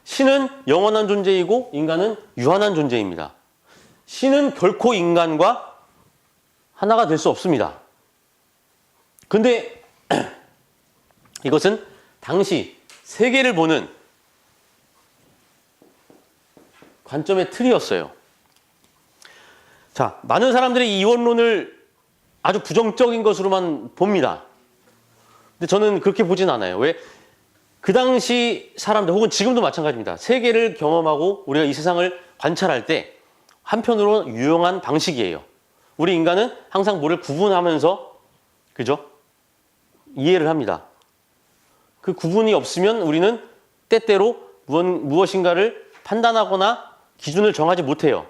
신은 영원한 존재이고 인간은 유한한 존재입니다. 신은 결코 인간과 하나가 될 수 없습니다. 근데 이것은 당시 세계를 보는 관점의 틀이었어요. 자, 많은 사람들이 이 이원론을 아주 부정적인 것으로만 봅니다. 근데 저는 그렇게 보진 않아요. 왜? 그 당시 사람들, 혹은 지금도 마찬가지입니다. 세계를 경험하고 우리가 이 세상을 관찰할 때 한편으로 유용한 방식이에요. 우리 인간은 항상 뭐를 구분하면서, 그죠? 이해를 합니다. 그 구분이 없으면 우리는 때때로 무엇인가를 판단하거나 기준을 정하지 못해요.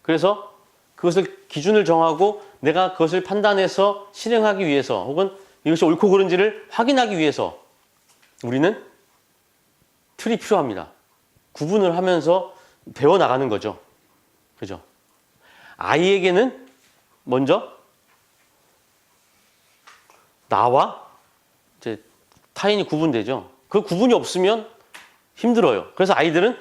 그래서 그것을 기준을 정하고 내가 그것을 판단해서 실행하기 위해서, 혹은 이것이 옳고 그른지를 확인하기 위해서 우리는 틀이 필요합니다. 구분을 하면서 배워나가는 거죠. 그죠? 아이에게는 먼저 나와 이제 타인이 구분되죠. 그 구분이 없으면 힘들어요. 그래서 아이들은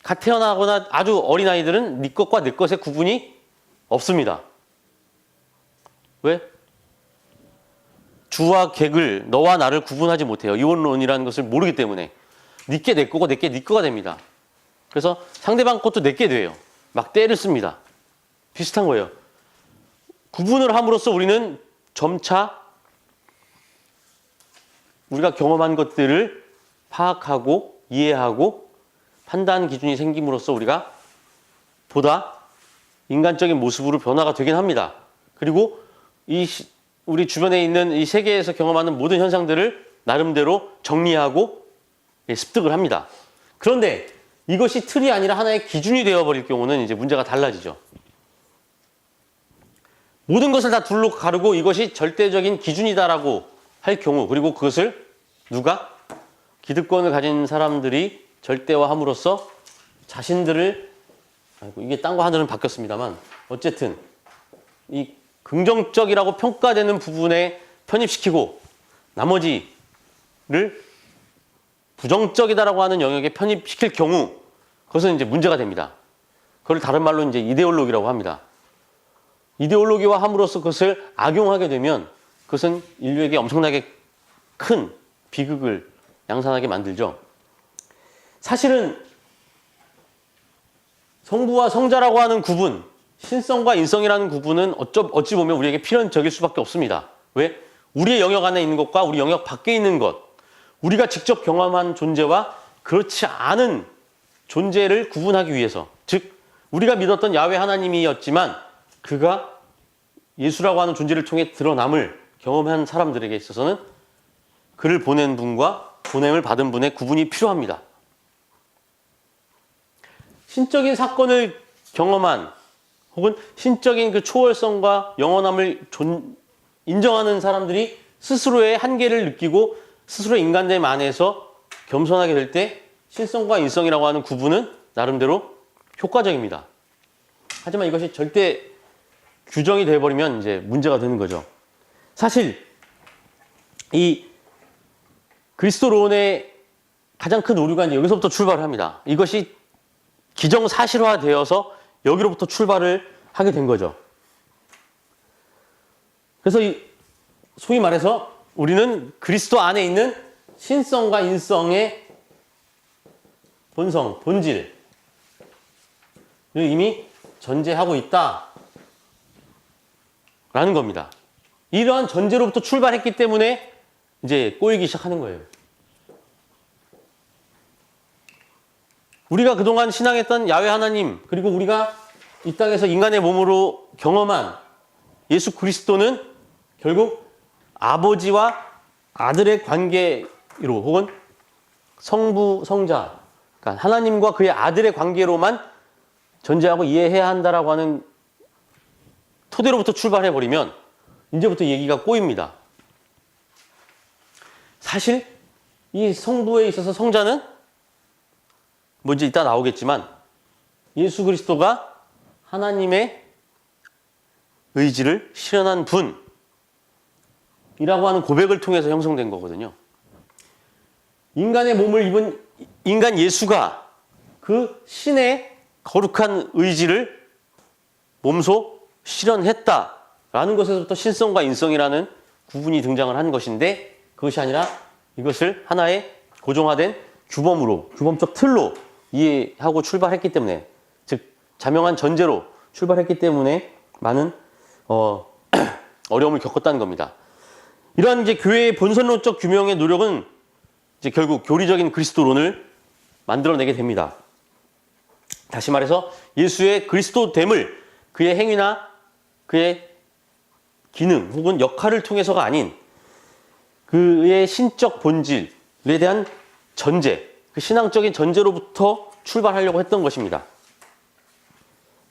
갓 태어나거나 아주 어린 아이들은 네 것과 내 것의 구분이 없습니다. 왜? 주와 객을, 너와 나를 구분하지 못해요. 이원론이라는 것을 모르기 때문에. 네게 내 거고 내게 네 거가 됩니다. 그래서 상대방 것도 내게 돼요. 막 때를 씁니다. 비슷한 거예요. 구분을 함으로써 우리는 점차 우리가 경험한 것들을 파악하고 이해하고 판단 기준이 생김으로써 우리가 보다 인간적인 모습으로 변화가 되긴 합니다. 그리고 우리 주변에 있는 이 세계에서 경험하는 모든 현상들을 나름대로 정리하고 습득을 합니다. 그런데 이것이 틀이 아니라 하나의 기준이 되어버릴 경우는 이제 문제가 달라지죠. 모든 것을 다 둘로 가르고 이것이 절대적인 기준이다라고 할 경우, 그리고 그것을 누가? 기득권을 가진 사람들이 절대화함으로써 자신들을, 이게 땅과 하늘은 바뀌었습니다만 어쨌든 이 긍정적이라고 평가되는 부분에 편입시키고 나머지를 부정적이다라고 하는 영역에 편입시킬 경우 그것은 이제 문제가 됩니다. 그걸 다른 말로 이제 이데올로기라고 합니다. 이데올로기화 함으로써 그것을 악용하게 되면 그것은 인류에게 엄청나게 큰 비극을 양산하게 만들죠. 사실은 성부와 성자라고 하는 구분, 신성과 인성이라는 구분은 어찌 보면 우리에게 필연적일 수밖에 없습니다. 왜? 우리의 영역 안에 있는 것과 우리 영역 밖에 있는 것, 우리가 직접 경험한 존재와 그렇지 않은 존재를 구분하기 위해서, 즉 우리가 믿었던 야훼 하나님이었지만 그가 예수라고 하는 존재를 통해 드러남을 경험한 사람들에게 있어서는 그를 보낸 분과 보냄을 받은 분의 구분이 필요합니다. 신적인 사건을 경험한 혹은 신적인 그 초월성과 영원함을 인정하는 사람들이 스스로의 한계를 느끼고 스스로의 인간됨 안에서 겸손하게 될 때 신성과 인성이라고 하는 구분은 나름대로 효과적입니다. 하지만 이것이 절대 규정이 되어버리면 이제 문제가 되는 거죠. 사실 이 그리스도론의 가장 큰 오류가 이제 여기서부터 출발을 합니다. 이것이 기정사실화되어서 여기로부터 출발을 하게 된 거죠. 그래서 소위 말해서 우리는 그리스도 안에 있는 신성과 인성의 본성, 본질을 이미 전제하고 있다라는 겁니다. 이러한 전제로부터 출발했기 때문에 이제 꼬이기 시작하는 거예요. 우리가 그동안 신앙했던 야훼 하나님, 그리고 우리가 이 땅에서 인간의 몸으로 경험한 예수 그리스도는 결국 아버지와 아들의 관계로, 혹은 성부, 성자, 그러니까 하나님과 그의 아들의 관계로만 전제하고 이해해야 한다라고 하는 토대로부터 출발해버리면 이제부터 얘기가 꼬입니다. 사실 이 성부에 있어서 성자는 뭔지 이따 나오겠지만 예수 그리스도가 하나님의 의지를 실현한 분이라고 하는 고백을 통해서 형성된 거거든요. 인간의 몸을 입은 인간 예수가 그 신의 거룩한 의지를 몸소 실현했다라는 것에서부터 신성과 인성이라는 구분이 등장을 한 것인데, 그것이 아니라 이것을 하나의 고정화된 규범적 틀로 이해하고 출발했기 때문에, 즉 자명한 전제로 출발했기 때문에 많은 어려움을 겪었다는 겁니다. 이러한 이제 교회의 본선론적 규명의 노력은 이제 결국 교리적인 그리스도론을 만들어내게 됩니다. 다시 말해서 예수의 그리스도됨을 그의 행위나 그의 기능 혹은 역할을 통해서가 아닌 그의 신적 본질에 대한 전제, 그 신앙적인 전제로부터 출발하려고 했던 것입니다.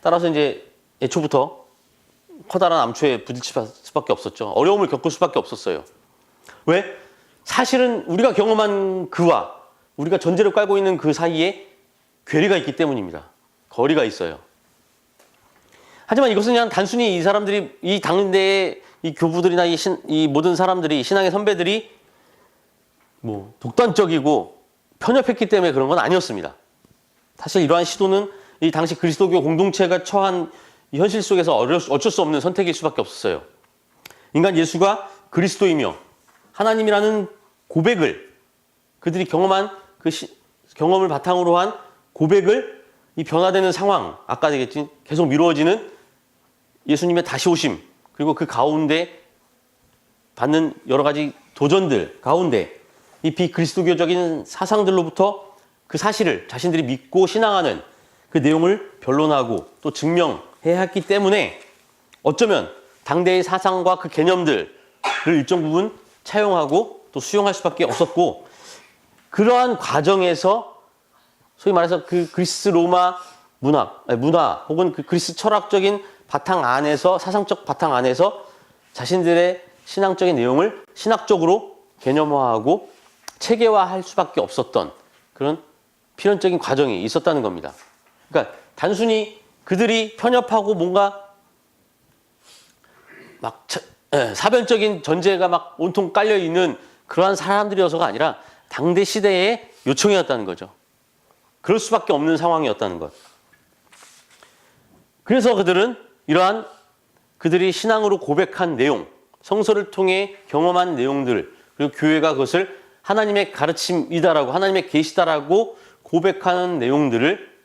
따라서 이제 애초부터 커다란 암초에 부딪힐 수밖에 없었죠. 어려움을 겪을 수밖에 없었어요. 왜? 사실은 우리가 경험한 그와 우리가 전제를 깔고 있는 그 사이에 괴리가 있기 때문입니다. 거리가 있어요. 하지만 이것은 그냥 단순히 이 사람들이, 이 당대의 이 교부들이나 이 모든 사람들이, 신앙의 선배들이 뭐 독단적이고 편협했기 때문에 그런 건 아니었습니다. 사실 이러한 시도는 이 당시 그리스도교 공동체가 처한 이 현실 속에서 어쩔 수 없는 선택일 수밖에 없었어요. 인간 예수가 그리스도이며 하나님이라는 고백을, 그들이 경험한 그 경험을 바탕으로 한 고백을, 이 변화되는 상황, 아까 얘기했지, 계속 미루어지는 예수님의 다시 오심, 그리고 그 가운데 받는 여러 가지 도전들 가운데 이 비그리스도교적인 사상들로부터 그 사실을 자신들이 믿고 신앙하는 그 내용을 변론하고 또 증명해야 했기 때문에 어쩌면 당대의 사상과 그 개념들을 일정 부분 차용하고 또 수용할 수밖에 없었고, 그러한 과정에서 소위 말해서 그 그리스 로마 문화 혹은 그 그리스 철학적인 바탕 안에서, 사상적 바탕 안에서 자신들의 신앙적인 내용을 신학적으로 개념화하고 체계화할 수밖에 없었던 그런 필연적인 과정이 있었다는 겁니다. 그러니까 단순히 그들이 편협하고 뭔가 막 사변적인 전제가 막 온통 깔려 있는 그러한 사람들이어서가 아니라 당대 시대의 요청이었다는 거죠. 그럴 수밖에 없는 상황이었다는 것. 그래서 그들은 이러한 그들이 신앙으로 고백한 내용, 성서를 통해 경험한 내용들, 그리고 교회가 그것을 하나님의 가르침이다라고, 하나님의 계시다라고 고백하는 내용들을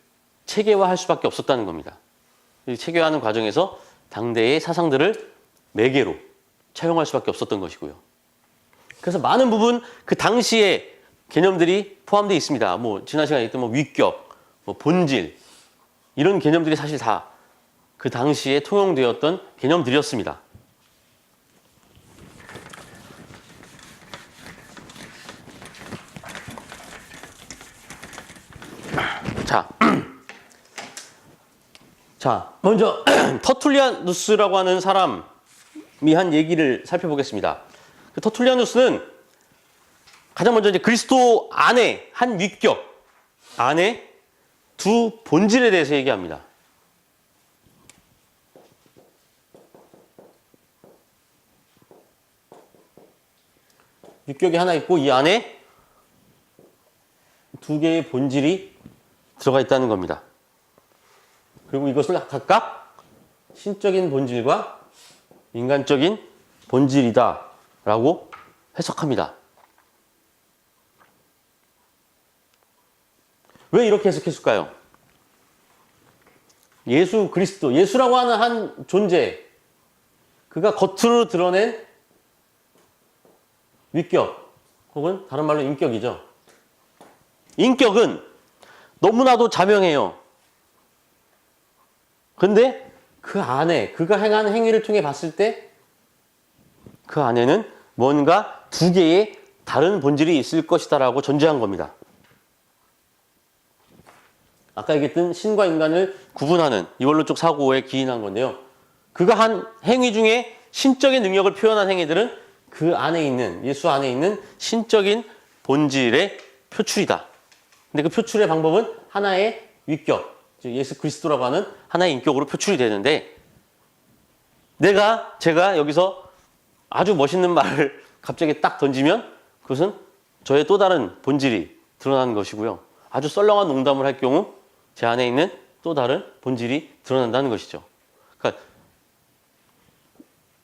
체계화할 수밖에 없었다는 겁니다. 이 체계화하는 과정에서 당대의 사상들을 매개로 차용할 수밖에 없었던 것이고요. 그래서 많은 부분 그 당시의 개념들이 포함되어 있습니다. 뭐 지난 시간에 했던 뭐 위격, 뭐 본질, 이런 개념들이 사실 다 그 당시에 통용되었던 개념들이었습니다. 자, 먼저 터툴리아누스라고 하는 사람이 한 얘기를 살펴보겠습니다. 그 터툴리아누스는 가장 먼저 이제 그리스도 안에 한 위격 안에 두 본질에 대해서 얘기합니다. 위격이 하나 있고 이 안에 두 개의 본질이 들어가 있다는 겁니다. 그리고 이것을 각각 신적인 본질과 인간적인 본질이다라고 해석합니다. 왜 이렇게 해석했을까요? 예수 그리스도, 예수라고 하는 한 존재, 그가 겉으로 드러낸 위격, 혹은 다른 말로 인격이죠. 인격은 너무나도 자명해요. 근데 그 안에, 그가 행한 행위를 통해 봤을 때 그 안에는 뭔가 두 개의 다른 본질이 있을 것이다라고 전제한 겁니다. 아까 얘기했던 신과 인간을 구분하는 이원론적 사고에 기인한 건데요. 그가 한 행위 중에 신적인 능력을 표현한 행위들은 그 안에 있는, 예수 안에 있는 신적인 본질의 표출이다. 근데 그 표출의 방법은 하나의 위격, 즉 예수 그리스도라고 하는 하나의 인격으로 표출이 되는데, 제가 여기서 아주 멋있는 말을 갑자기 딱 던지면 그것은 저의 또 다른 본질이 드러나는 것이고요. 아주 썰렁한 농담을 할 경우 제 안에 있는 또 다른 본질이 드러난다는 것이죠. 그러니까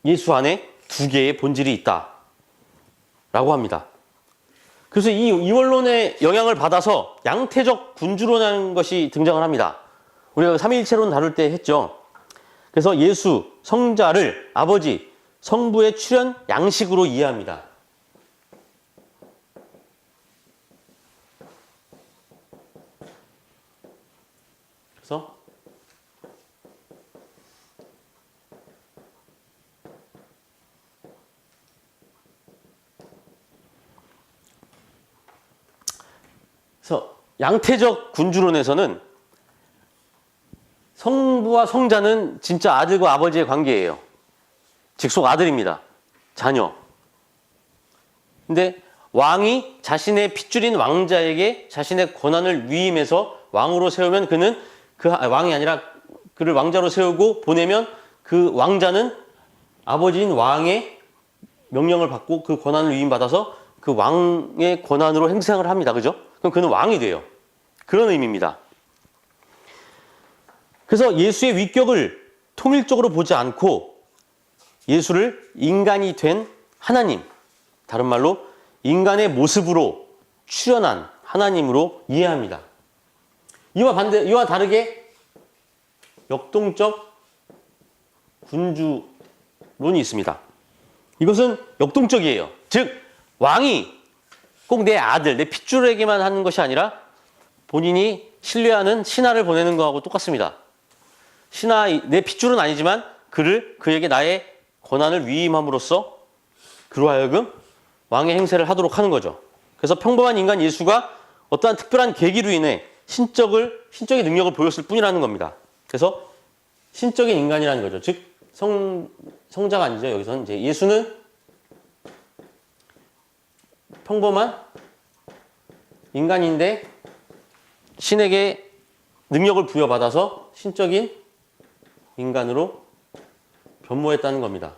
예수 안에 두 개의 본질이 있다라고 합니다. 그래서 이 이원론의 영향을 받아서 양태적 군주론이라는 것이 등장을 합니다. 우리가 삼위일체론 다룰 때 했죠. 그래서 예수, 성자를 아버지, 성부의 출현 양식으로 이해합니다. 그래서 양태적 군주론에서는 성부와 성자는 진짜 아들과 아버지의 관계예요. 직속 아들입니다. 자녀. 근데 왕이 자신의 핏줄인 왕자에게 자신의 권한을 위임해서 왕으로 세우면 그는 왕이 아니라 그를 왕자로 세우고 보내면 그 왕자는 아버지인 왕의 명령을 받고 그 권한을 위임받아서 그 왕의 권한으로 행생을 합니다. 그죠? 그럼 그는 왕이 돼요. 그런 의미입니다. 그래서 예수의 위격을 통일적으로 보지 않고 예수를 인간이 된 하나님, 다른 말로 인간의 모습으로 출현한 하나님으로 이해합니다. 이와 다르게 역동적 군주론이 있습니다. 이것은 역동적이에요. 즉 왕이 꼭 내 아들, 내 핏줄에게만 하는 것이 아니라 본인이 신뢰하는 신하를 보내는 것하고 똑같습니다. 신하, 내 핏줄은 아니지만 그에게 나의 권한을 위임함으로써 그로 하여금 왕의 행세를 하도록 하는 거죠. 그래서 평범한 인간 예수가 어떠한 특별한 계기로 인해 신적인 능력을 보였을 뿐이라는 겁니다. 그래서 신적인 인간이라는 거죠. 즉 성자가 아니죠. 여기서는 이제 예수는 평범한 인간인데 신에게 능력을 부여받아서 신적인 인간으로 변모했다는 겁니다.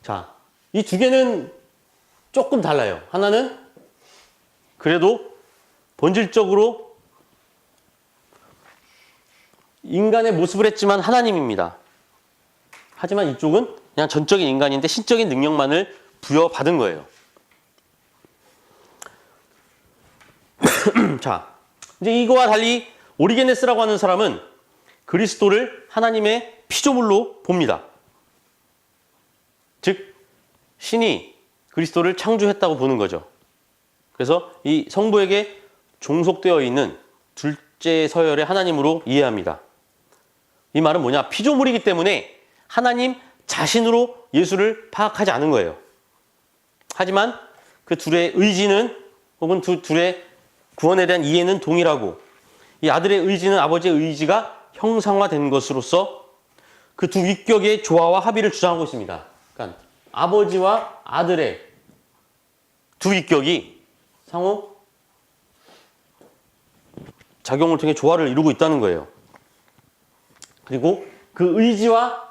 자, 이 두 개는 조금 달라요. 하나는 그래도 본질적으로 인간의 모습을 했지만 하나님입니다. 하지만 이쪽은 그냥 전적인 인간인데 신적인 능력만을 부여받은 거예요. 자, 이제 이거와 달리 오리게네스라고 하는 사람은 그리스도를 하나님의 피조물로 봅니다. 즉 신이 그리스도를 창조했다고 보는 거죠. 그래서 이 성부에게 종속되어 있는 둘째 서열의 하나님으로 이해합니다. 이 말은 뭐냐? 피조물이기 때문에 하나님 자신으로 예수를 파악하지 않은 거예요. 하지만 그 둘의 의지는 혹은 둘의 구원에 대한 이해는 동일하고 이 아들의 의지는 아버지의 의지가 형상화된 것으로서 그 두 위격의 조화와 합의를 주장하고 있습니다. 그러니까 아버지와 아들의 두 위격이 상호 작용을 통해 조화를 이루고 있다는 거예요. 그리고 그 의지와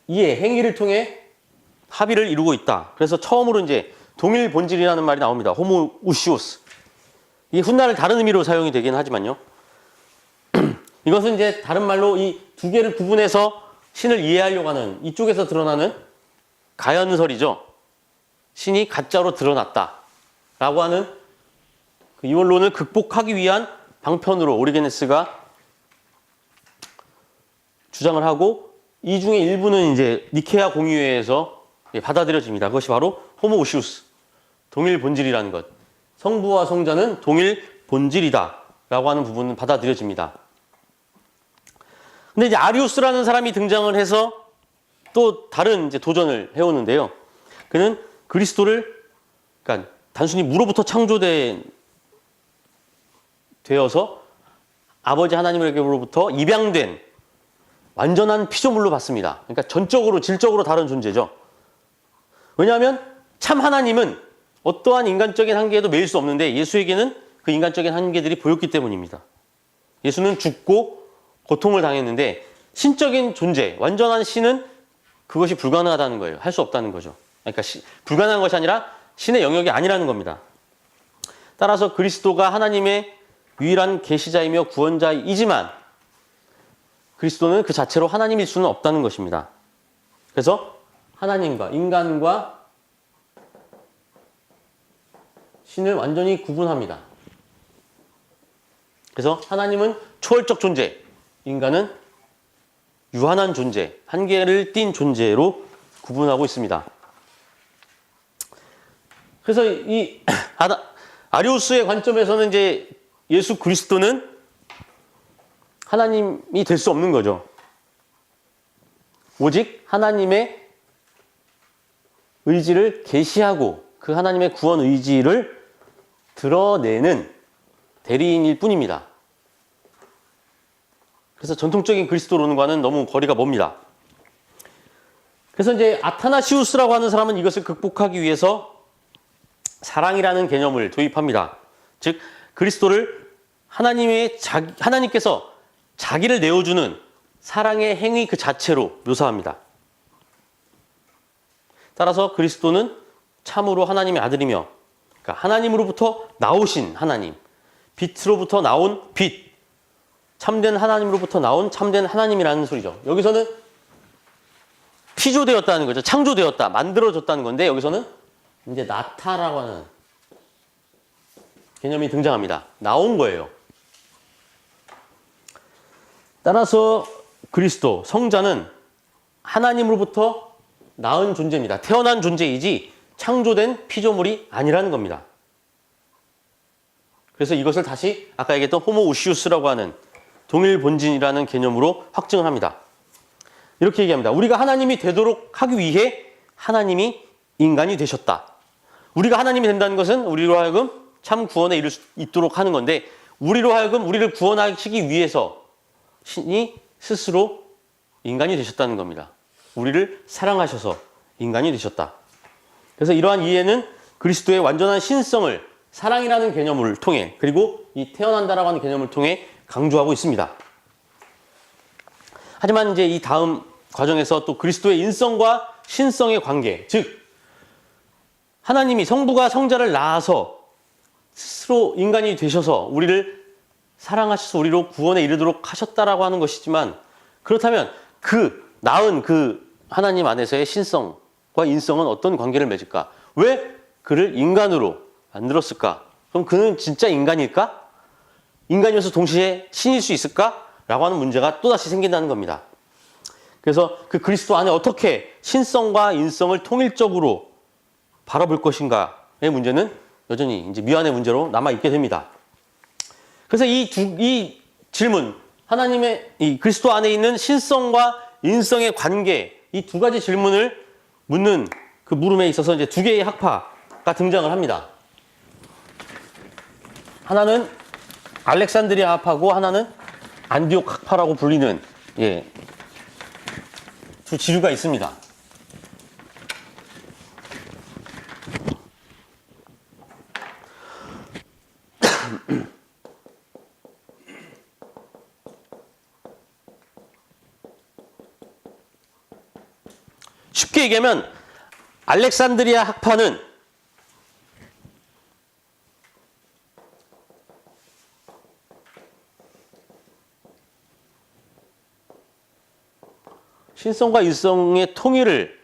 이해, 행위를 통해 합의를 이루고 있다. 그래서 처음으로 이제 동일 본질이라는 말이 나옵니다. 호모우시오스. 이게 훗날 다른 의미로 사용이 되긴 하지만요. 이것은 이제 다른 말로 이 두 개를 구분해서 신을 이해하려고 하는 이쪽에서 드러나는 가연설이죠. 신이 가짜로 드러났다라고 하는 그 이원론을 극복하기 위한 방편으로 오리게네스가 주장을 하고 이 중에 일부는 이제 니케아 공의회에서 받아들여집니다. 그것이 바로 호모우시우스, 동일 본질이라는 것. 성부와 성자는 동일 본질이다라고 하는 부분은 받아들여집니다. 근데 이제 아리우스라는 사람이 등장을 해서 또 다른 이제 도전을 해오는데요. 그는 그리스도를 그러니까 단순히 무로부터 되어서 아버지 하나님에게로부터 입양된 완전한 피조물로 봤습니다. 그러니까 전적으로 질적으로 다른 존재죠. 왜냐하면 참 하나님은 어떠한 인간적인 한계에도 매일 수 없는데 예수에게는 그 인간적인 한계들이 보였기 때문입니다. 예수는 죽고 고통을 당했는데 신적인 존재, 완전한 신은 그것이 불가능하다는 거예요. 할 수 없다는 거죠. 그러니까 불가능한 것이 아니라 신의 영역이 아니라는 겁니다. 따라서 그리스도가 하나님의 유일한 계시자이며 구원자이지만 그리스도는 그 자체로 하나님일 수는 없다는 것입니다. 그래서 하나님과 인간과 신을 완전히 구분합니다. 그래서 하나님은 초월적 존재, 인간은 유한한 존재, 한계를 띈 존재로 구분하고 있습니다. 그래서 이 아리우스의 관점에서는 이제 예수 그리스도는 하나님이 될 수 없는 거죠. 오직 하나님의 의지를 계시하고 그 하나님의 구원 의지를 드러내는 대리인일 뿐입니다. 그래서 전통적인 그리스도론과는 너무 거리가 멉니다. 그래서 이제 아타나시우스라고 하는 사람은 이것을 극복하기 위해서 사랑이라는 개념을 도입합니다. 즉 그리스도를 하나님께서 자기를 내어주는 사랑의 행위 그 자체로 묘사합니다. 따라서 그리스도는 참으로 하나님의 아들이며, 그러니까 하나님으로부터 나오신 하나님, 빛으로부터 나온 빛, 참된 하나님으로부터 나온 참된 하나님이라는 소리죠. 여기서는 피조되었다는 거죠. 창조되었다, 만들어졌다는 건데 여기서는 이제 나타라고 하는 개념이 등장합니다. 나온 거예요. 따라서 그리스도, 성자는 하나님으로부터 나은 존재입니다. 태어난 존재이지 창조된 피조물이 아니라는 겁니다. 그래서 이것을 다시 아까 얘기했던 호모우시우스라고 하는 동일 본진이라는 개념으로 확증을 합니다. 이렇게 얘기합니다. 우리가 하나님이 되도록 하기 위해 하나님이 인간이 되셨다. 우리가 하나님이 된다는 것은 우리로 하여금 참 구원에 이를 수 있도록 하는 건데 우리로 하여금 우리를 구원하시기 위해서 신이 스스로 인간이 되셨다는 겁니다. 우리를 사랑하셔서 인간이 되셨다. 그래서 이러한 이해는 그리스도의 완전한 신성을 사랑이라는 개념을 통해 그리고 이 태어난다라고 하는 개념을 통해 강조하고 있습니다. 하지만 이제 이 다음 과정에서 또 그리스도의 인성과 신성의 관계, 즉 하나님이 성부가 성자를 낳아서 스스로 인간이 되셔서 우리를 사랑하셔서 우리로 구원에 이르도록 하셨다라고 하는 것이지만 그렇다면 그 낳은 그 하나님 안에서의 신성과 인성은 어떤 관계를 맺을까? 왜 그를 인간으로 만들었을까? 그럼 그는 진짜 인간일까? 인간이어서 동시에 신일 수 있을까? 라고 하는 문제가 또다시 생긴다는 겁니다. 그래서 그 그리스도 안에 어떻게 신성과 인성을 통일적으로 바라볼 것인가의 문제는 여전히 이제 미완의 문제로 남아있게 됩니다. 그래서 이 질문, 하나님의 이 그리스도 안에 있는 신성과 인성의 관계, 이 두 가지 질문을 묻는 그 물음에 있어서 이제 두 개의 학파가 등장을 합니다. 하나는 알렉산드리아 학파고 하나는 안디옥 학파라고 불리는 두 지류가 있습니다. 쉽게 얘기하면 알렉산드리아 학파는 신성과 인성의 통일을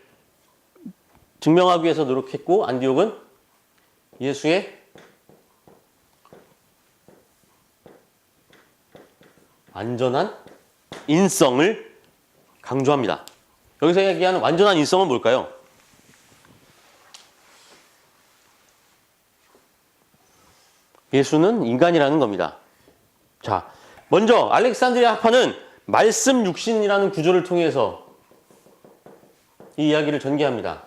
증명하기 위해서 노력했고 안디옥은 예수의 완전한 인성을 강조합니다. 여기서 얘기하는 완전한 인성은 뭘까요? 예수는 인간이라는 겁니다. 자, 먼저 알렉산드리아 학파는 말씀 육신이라는 구조를 통해서 이 이야기를 전개합니다.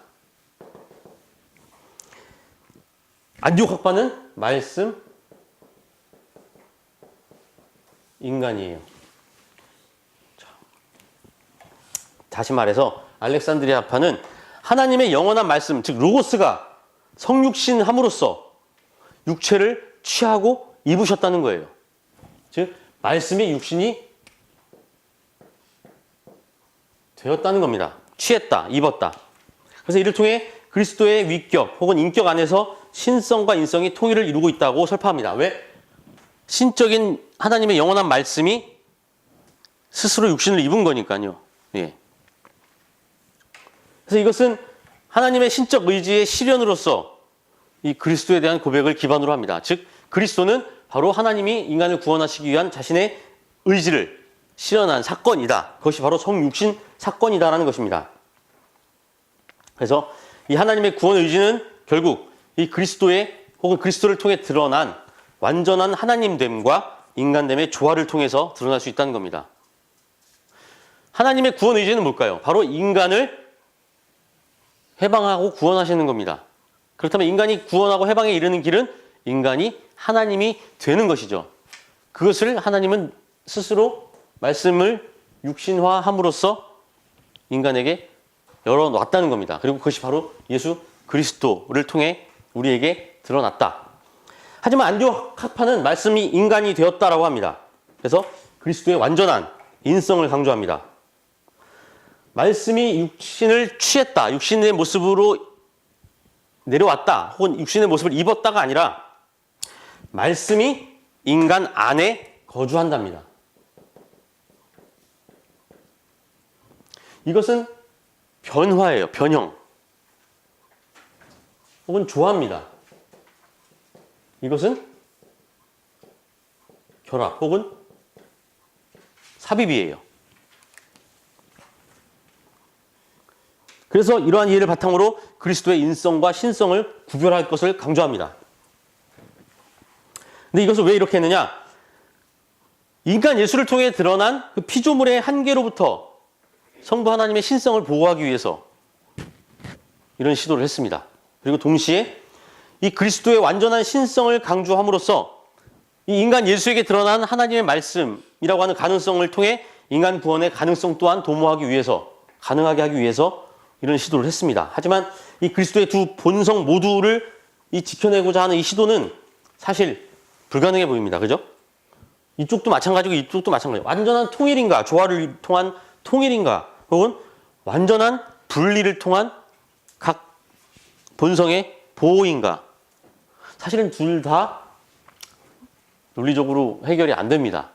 안디옥 학파는 말씀 인간이에요. 자. 다시 말해서 알렉산드리아파는 하나님의 영원한 말씀, 즉 로고스가 성육신함으로써 육체를 취하고 입으셨다는 거예요. 즉 말씀이 육신이 되었다는 겁니다. 취했다, 입었다. 그래서 이를 통해 그리스도의 위격 혹은 인격 안에서 신성과 인성이 통일을 이루고 있다고 설파합니다. 왜? 신적인 하나님의 영원한 말씀이 스스로 육신을 입은 거니까요. 예. 그래서 이것은 하나님의 신적 의지의 실현으로서 이 그리스도에 대한 고백을 기반으로 합니다. 즉 그리스도는 바로 하나님이 인간을 구원하시기 위한 자신의 의지를 실현한 사건이다. 그것이 바로 성육신 사건이다라는 것입니다. 그래서 이 하나님의 구원 의지는 결국 이 그리스도의 혹은 그리스도를 통해 드러난 완전한 하나님됨과 인간됨의 조화를 통해서 드러날 수 있다는 겁니다. 하나님의 구원 의지는 뭘까요? 바로 인간을 해방하고 구원하시는 겁니다. 그렇다면 인간이 구원하고 해방에 이르는 길은 인간이 하나님이 되는 것이죠. 그것을 하나님은 스스로 말씀을 육신화함으로써 인간에게 열어놨다는 겁니다. 그리고 그것이 바로 예수 그리스도를 통해 우리에게 드러났다. 하지만 안디옥학파는 말씀이 인간이 되었다라고 합니다. 그래서 그리스도의 완전한 인성을 강조합니다. 말씀이 육신을 취했다, 육신의 모습으로 내려왔다, 혹은 육신의 모습을 입었다가 아니라 말씀이 인간 안에 거주한답니다. 이것은 변화예요, 변형. 혹은 조화입니다. 이것은 결합 혹은 삽입이에요. 그래서 이러한 이해를 바탕으로 그리스도의 인성과 신성을 구별할 것을 강조합니다. 근데 이것을 왜 이렇게 했느냐? 인간 예수를 통해 드러난 그 피조물의 한계로부터 성부 하나님의 신성을 보호하기 위해서 이런 시도를 했습니다. 그리고 동시에 이 그리스도의 완전한 신성을 강조함으로써 이 인간 예수에게 드러난 하나님의 말씀이라고 하는 가능성을 통해 인간 구원의 가능성 또한 도모하기 위해서, 가능하게 하기 위해서 이런 시도를 했습니다. 하지만 이 그리스도의 두 본성 모두를 이 지켜내고자 하는 이 시도는 사실 불가능해 보입니다. 그죠? 이쪽도 마찬가지고 이쪽도 마찬가지고 완전한 통일인가, 조화를 통한 통일인가, 혹은 완전한 분리를 통한 각 본성의 보호인가. 사실은 둘 다 논리적으로 해결이 안 됩니다.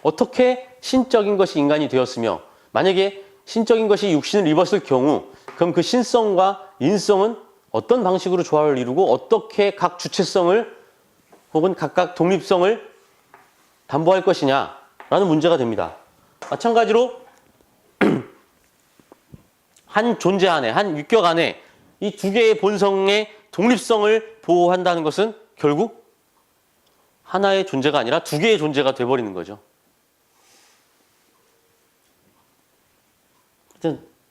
어떻게 신적인 것이 인간이 되었으며 만약에 신적인 것이 육신을 입었을 경우 그럼 그 신성과 인성은 어떤 방식으로 조화를 이루고 어떻게 각 주체성을 혹은 각각 독립성을 담보할 것이냐라는 문제가 됩니다. 마찬가지로 한 존재 안에, 한 육격 안에 이 두 개의 본성의 독립성을 보호한다는 것은 결국 하나의 존재가 아니라 두 개의 존재가 돼버리는 거죠.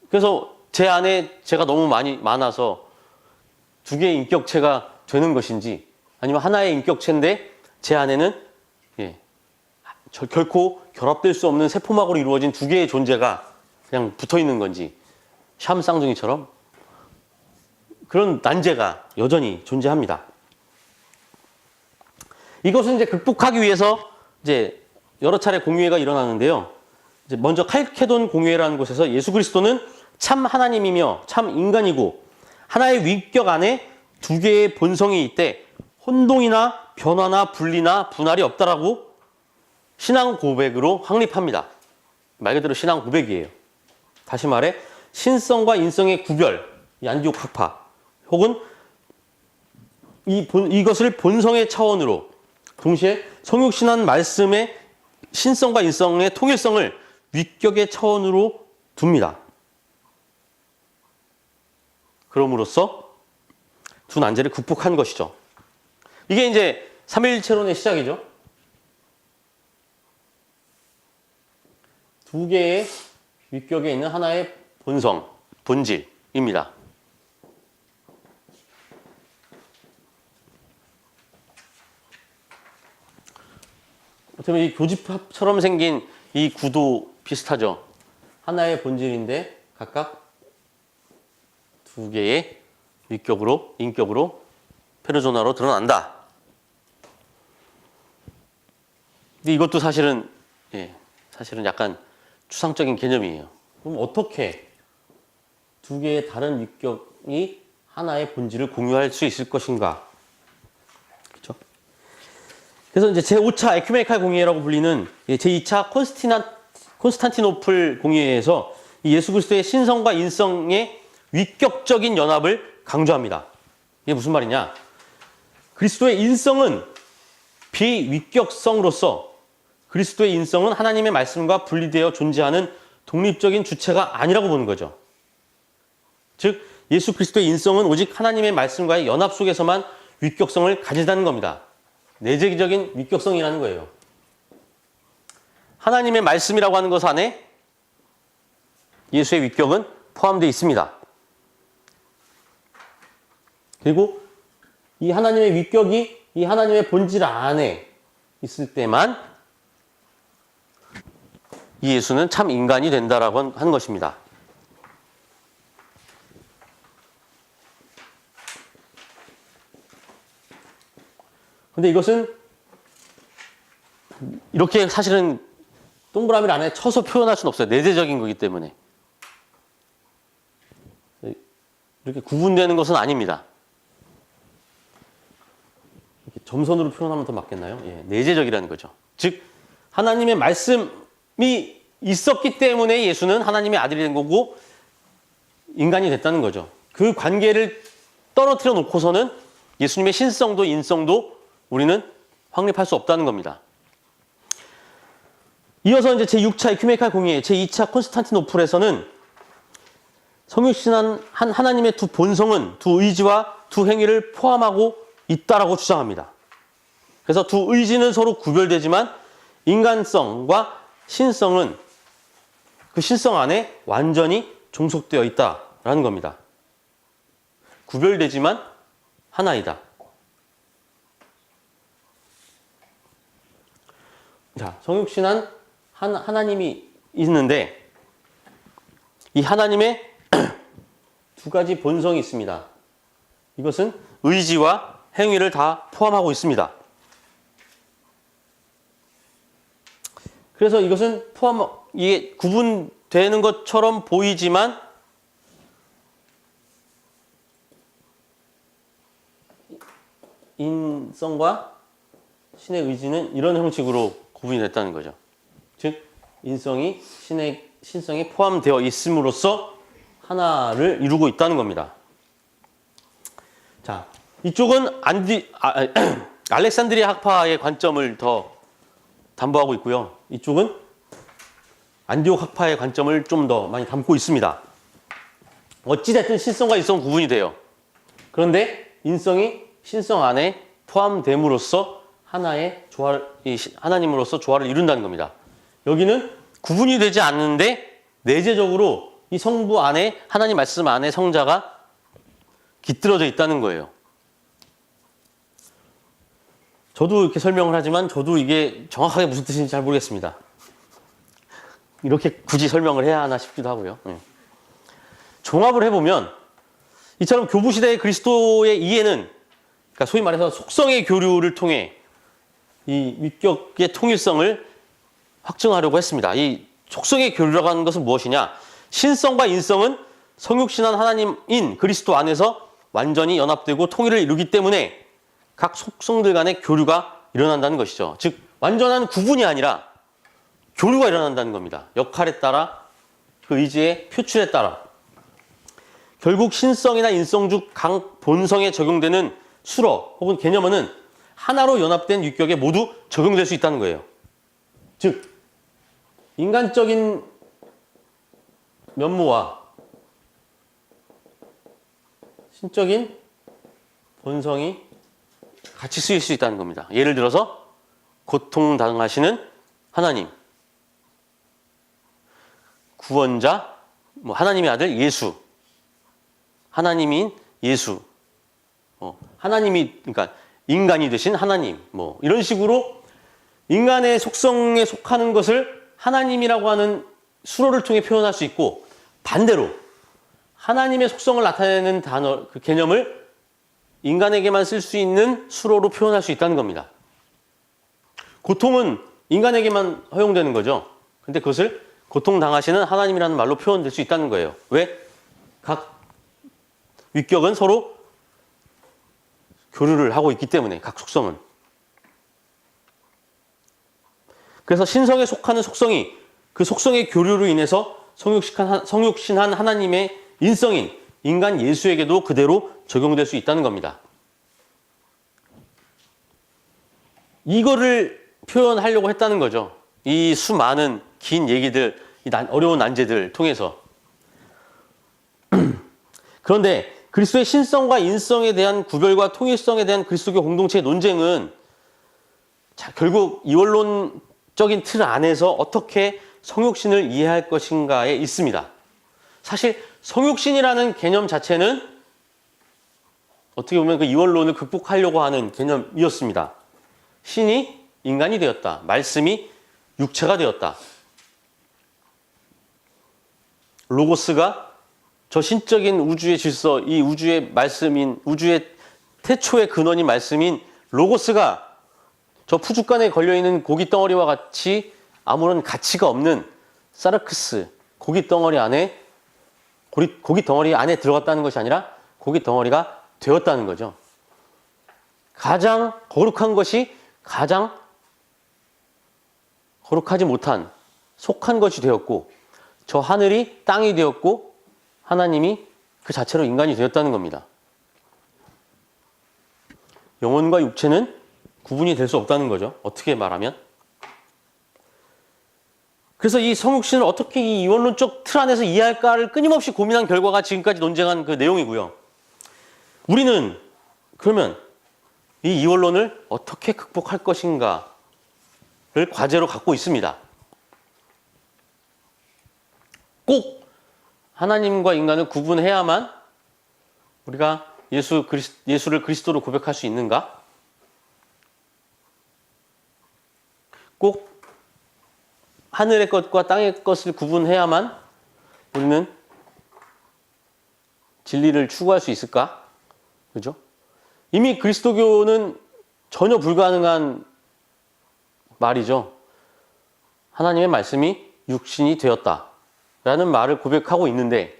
그래서 제 안에 제가 너무 많아서 두 개의 인격체가 되는 것인지 아니면 하나의 인격체인데 제 안에는 결코 결합될 수 없는 세포막으로 이루어진 두 개의 존재가 그냥 붙어 있는 건지 샴 쌍둥이처럼 그런 난제가 여전히 존재합니다. 이것은 이제 극복하기 위해서 이제 여러 차례 공유회가 일어나는데요. 이제 먼저 칼케돈 공유회라는 곳에서 예수 그리스도는 참 하나님이며 참 인간이고 하나의 위격 안에 두 개의 본성이 있대 혼동이나 변화나 분리나 분할이 없다라고 신앙 고백으로 확립합니다. 말 그대로 신앙 고백이에요. 다시 말해 신성과 인성의 구별, 이 안디옥 학파 혹은 이것을 본성의 차원으로 동시에 성육신한 말씀의 신성과 인성의 통일성을 위격의 차원으로 둡니다. 그럼으로써 두 난제를 극복한 것이죠. 이게 이제 삼위일체론의 시작이죠. 두 개의 위격에 있는 하나의 본성, 본질입니다. 어쩌면 이 교집합처럼 생긴 이 구도 비슷하죠. 하나의 본질인데 각각 두 개의 위격으로, 인격으로, 페르소나로 드러난다. 근데 이것도 사실은 약간 추상적인 개념이에요. 그럼 어떻게 두 개의 다른 위격이 하나의 본질을 공유할 수 있을 것인가? 그렇죠? 그래서 이제 제5차 에큐메니칼 공의회라고 불리는 제2차 콘스탄티노플 공의회에서 예수 그리스도의 신성과 인성의 위격적인 연합을 강조합니다. 이게 무슨 말이냐? 그리스도의 인성은 비위격성으로서 그리스도의 인성은 하나님의 말씀과 분리되어 존재하는 독립적인 주체가 아니라고 보는 거죠. 즉 예수 그리스도의 인성은 오직 하나님의 말씀과의 연합 속에서만 위격성을 가진다는 겁니다. 내재적인 위격성이라는 거예요. 하나님의 말씀이라고 하는 것 안에 예수의 위격은 포함되어 있습니다. 그리고 이 하나님의 위격이 이 하나님의 본질 안에 있을 때만 이 예수는 참 인간이 된다라고 하는 것입니다. 근데 이것은 이렇게 사실은 동그라미를 안에 쳐서 표현할 수는 없어요. 내재적인 거기 때문에. 이렇게 구분되는 것은 아닙니다. 이렇게 점선으로 표현하면 더 맞겠나요? 내재적이라는 거죠. 즉 하나님의 말씀이 있었기 때문에 예수는 하나님의 아들이 된 거고 인간이 됐다는 거죠. 그 관계를 떨어뜨려 놓고서는 예수님의 신성도 인성도 우리는 확립할 수 없다는 겁니다. 이어서 이제 제6차 에큐메니칼 공의회, 제2차 콘스탄티노플에서는 성육신한 한 하나님의 두 본성은 두 의지와 두 행위를 포함하고 있다라고 주장합니다. 그래서 두 의지는 서로 구별되지만 인간성과 신성은 그 신성 안에 완전히 종속되어 있다라는 겁니다. 구별되지만 하나이다. 자, 성육신한 하나님이 있는데 이 하나님의 두 가지 본성이 있습니다. 이것은 의지와 행위를 다 포함하고 있습니다. 그래서 이것은 이게 구분되는 것처럼 보이지만 인성과 신의 의지는 이런 형식으로 구분이 됐다는 거죠. 즉 인성이 신성이 포함되어 있음으로써 하나를 이루고 있다는 겁니다. 자, 이쪽은 알렉산드리아 학파의 관점을 더 담보하고 있고요. 이쪽은 안디옥 학파의 관점을 좀 더 많이 담고 있습니다. 어찌됐든 신성과 인성은 구분이 돼요. 그런데 인성이 신성 안에 포함됨으로써 하나님으로서 조화를 이룬다는 겁니다. 여기는 구분이 되지 않는데 내재적으로 이 성부 안에 하나님 말씀 안에 성자가 깃들어져 있다는 거예요. 저도 이렇게 설명을 하지만 저도 이게 정확하게 무슨 뜻인지 잘 모르겠습니다. 이렇게 굳이 설명을 해야 하나 싶기도 하고요. 종합을 해보면 이처럼 교부시대의 그리스도의 이해는 그러니까 소위 말해서 속성의 교류를 통해 이 위격의 통일성을 확증하려고 했습니다. 이 속성의 교류라고 하는 것은 무엇이냐? 신성과 인성은 성육신한 하나님인 그리스도 안에서 완전히 연합되고 통일을 이루기 때문에 각 속성들 간의 교류가 일어난다는 것이죠. 즉 완전한 구분이 아니라 교류가 일어난다는 겁니다. 역할에 따라 그 의지의 표출에 따라 결국 신성이나 인성 중 각 본성에 적용되는 수로 혹은 개념어는 하나로 연합된 유격에 모두 적용될 수 있다는 거예요. 즉 인간적인 면모와 신적인 본성이 같이 쓰일 수 있다는 겁니다. 예를 들어서 고통당하시는 하나님, 구원자, 하나님의 아들 예수, 하나님인 예수, 하나님이 그러니까 인간이 되신 하나님, 이런 식으로 인간의 속성에 속하는 것을 하나님이라고 하는 수로를 통해 표현할 수 있고 반대로 하나님의 속성을 나타내는 단어, 그 개념을 인간에게만 쓸 수 있는 수로로 표현할 수 있다는 겁니다. 고통은 인간에게만 허용되는 거죠. 근데 그것을 고통당하시는 하나님이라는 말로 표현될 수 있다는 거예요. 왜? 각 위격은 서로 교류를 하고 있기 때문에, 각 속성은. 그래서 신성에 속하는 속성이 그 속성의 교류로 인해서 성육신한 하나님의 인성인 인간 예수에게도 그대로 적용될 수 있다는 겁니다. 이거를 표현하려고 했다는 거죠. 이 수많은 긴 얘기들, 이 어려운 난제들 통해서. 그런데 그리스도의 신성과 인성에 대한 구별과 통일성에 대한 그리스도교 공동체의 논쟁은 결국 이원론적인 틀 안에서 어떻게 성육신을 이해할 것인가에 있습니다. 사실 성육신이라는 개념 자체는 어떻게 보면 그 이원론을 극복하려고 하는 개념이었습니다. 신이 인간이 되었다. 말씀이 육체가 되었다. 로고스가 저 신적인 우주의 질서, 이 우주의 말씀인, 우주의 태초의 근원인 말씀인 로고스가 저 푸주간에 걸려있는 고기 덩어리와 같이 아무런 가치가 없는 사르크스, 고기 덩어리 안에 들어갔다는 것이 아니라 고기 덩어리가 되었다는 거죠. 가장 거룩한 것이 가장 거룩하지 못한, 속한 것이 되었고, 저 하늘이 땅이 되었고, 하나님이 그 자체로 인간이 되었다는 겁니다. 영혼과 육체는 구분이 될 수 없다는 거죠. 어떻게 말하면. 그래서 이 성육신을 어떻게 이 이원론적 틀 안에서 이해할까를 끊임없이 고민한 결과가 지금까지 논쟁한 그 내용이고요. 우리는 그러면 이 이원론을 어떻게 극복할 것인가를 과제로 갖고 있습니다. 꼭 하나님과 인간을 구분해야만 우리가 예수를 그리스도로 고백할 수 있는가? 꼭 하늘의 것과 땅의 것을 구분해야만 우리는 진리를 추구할 수 있을까? 그죠? 이미 그리스도교는 전혀 불가능한 말이죠. 하나님의 말씀이 육신이 되었다 라는 말을 고백하고 있는데,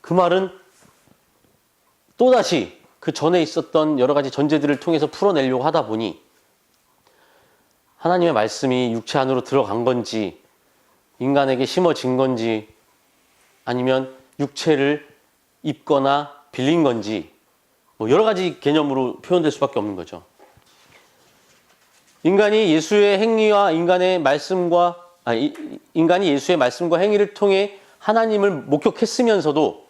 그 말은 또다시 그 전에 있었던 여러 가지 전제들을 통해서 풀어내려고 하다 보니 하나님의 말씀이 육체 안으로 들어간 건지, 인간에게 심어진 건지, 아니면 육체를 입거나 빌린 건지, 뭐 여러 가지 개념으로 표현될 수밖에 없는 거죠. 인간이 예수의 행위와 인간이 예수의 말씀과 행위를 통해 하나님을 목격했으면서도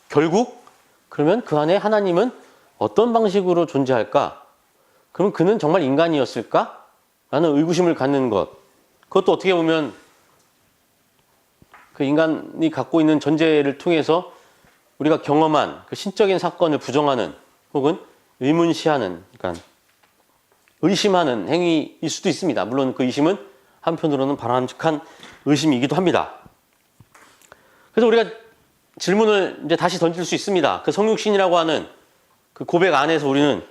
결국 그러면 그 안에 하나님은 어떤 방식으로 존재할까? 그럼 그는 정말 인간이었을까? 라는 의구심을 갖는 것. 그것도 어떻게 보면 그 인간이 갖고 있는 전제를 통해서 우리가 경험한 그 신적인 사건을 부정하는 혹은 의문시하는, 그러니까 의심하는 행위일 수도 있습니다. 물론 그 의심은 한편으로는 바람직한 의심이기도 합니다. 그래서 우리가 질문을 이제 다시 던질 수 있습니다. 그 성육신이라고 하는 그 고백 안에서 우리는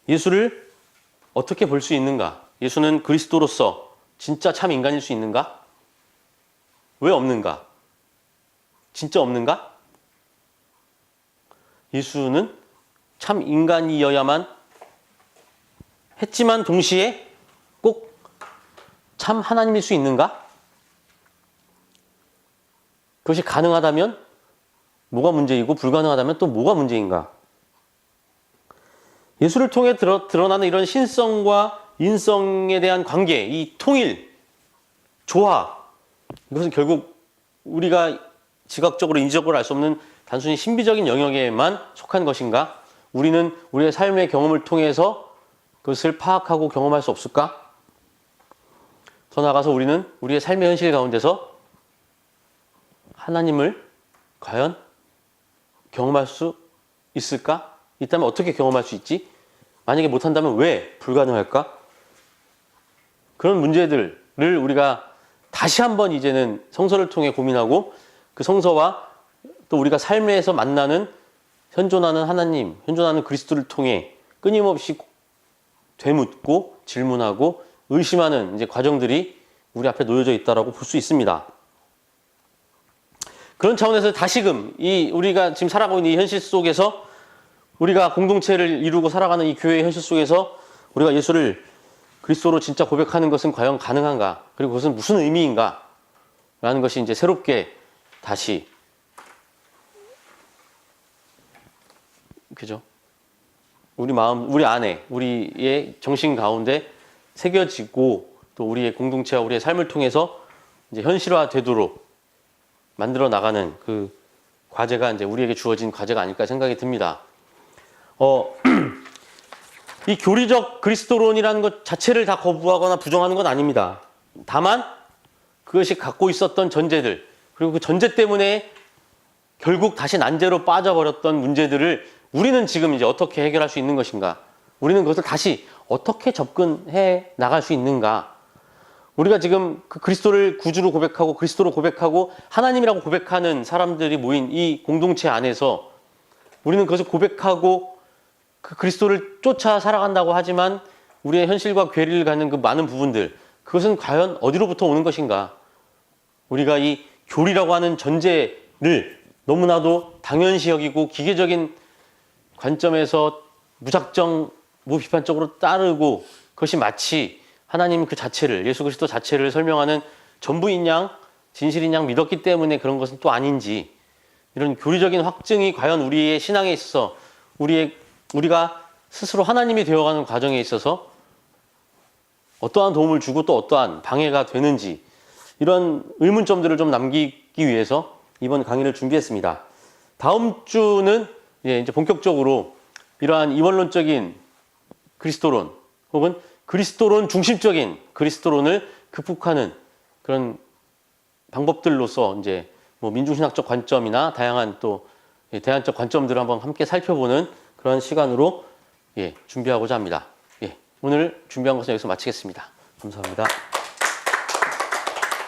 예수를 어떻게 볼 수 있는가? 예수는 그리스도로서 진짜 참 인간일 수 있는가? 왜 없는가? 진짜 없는가? 예수는 참 인간이어야만 했지만 동시에 꼭 참 하나님일 수 있는가? 그것이 가능하다면 뭐가 문제이고 불가능하다면 또 뭐가 문제인가? 예수를 통해 드러나는 이런 신성과 인성에 대한 관계, 이 통일, 조화, 이것은 결국 우리가 지각적으로 인지적으로 알 수 없는 단순히 신비적인 영역에만 속한 것인가? 우리는 우리의 삶의 경험을 통해서 그것을 파악하고 경험할 수 없을까? 더 나아가서 우리는 우리의 삶의 현실 가운데서 하나님을 과연 경험할 수 있을까? 있다면 어떻게 경험할 수 있지? 만약에 못한다면 왜 불가능할까? 그런 문제들을 우리가 다시 한번 이제는 성서를 통해 고민하고 그 성서와 또 우리가 삶에서 만나는 현존하는 하나님, 현존하는 그리스도를 통해 끊임없이 되묻고 질문하고 의심하는 이제 과정들이 우리 앞에 놓여져 있다라고 볼 수 있습니다. 그런 차원에서 다시금 이 우리가 지금 살아가고 있는 이 현실 속에서 우리가 공동체를 이루고 살아가는 이 교회의 현실 속에서 우리가 예수를 그리스도로 진짜 고백하는 것은 과연 가능한가? 그리고 그것은 무슨 의미인가? 라는 것이 이제 새롭게 다시 그죠? 우리 마음, 우리 안에, 우리의 정신 가운데 새겨지고 또 우리의 공동체와 우리의 삶을 통해서 이제 현실화되도록 만들어 나가는 그 과제가 이제 우리에게 주어진 과제가 아닐까 생각이 듭니다. 이 교리적 그리스도론이라는 것 자체를 다 거부하거나 부정하는 건 아닙니다. 다만 그것이 갖고 있었던 전제들, 그리고 그 전제 때문에 결국 다시 난제로 빠져버렸던 문제들을 우리는 지금 이제 어떻게 해결할 수 있는 것인가? 우리는 그것을 다시 어떻게 접근해 나갈 수 있는가? 우리가 지금 그 그리스도를 구주로 고백하고 그리스도로 고백하고 하나님이라고 고백하는 사람들이 모인 이 공동체 안에서 우리는 그것을 고백하고 그 그리스도를 쫓아 살아간다고 하지만 우리의 현실과 괴리를 갖는 그 많은 부분들, 그것은 과연 어디로부터 오는 것인가? 우리가 이 교리라고 하는 전제를 너무나도 당연시 여기고 기계적인 관점에서 무작정 무비판적으로 따르고 그것이 마치 하나님 그 자체를, 예수 그리스도 자체를 설명하는 전부인 양, 진실인 양 믿었기 때문에 그런 것은 또 아닌지, 이런 교리적인 확증이 과연 우리의 신앙에 있어서 우리가 스스로 하나님이 되어가는 과정에 있어서 어떠한 도움을 주고 또 어떠한 방해가 되는지, 이런 의문점들을 좀 남기기 위해서 이번 강의를 준비했습니다. 다음 주는 이제 본격적으로 이러한 이원론적인 그리스도론 혹은 그리스도론 중심적인 그리스도론을 극복하는 그런 방법들로서 이제 뭐 민중신학적 관점이나 다양한 또 대안적 관점들을 한번 함께 살펴보는 그런 시간으로 준비하고자 합니다. 오늘 준비한 것은 여기서 마치겠습니다. 감사합니다.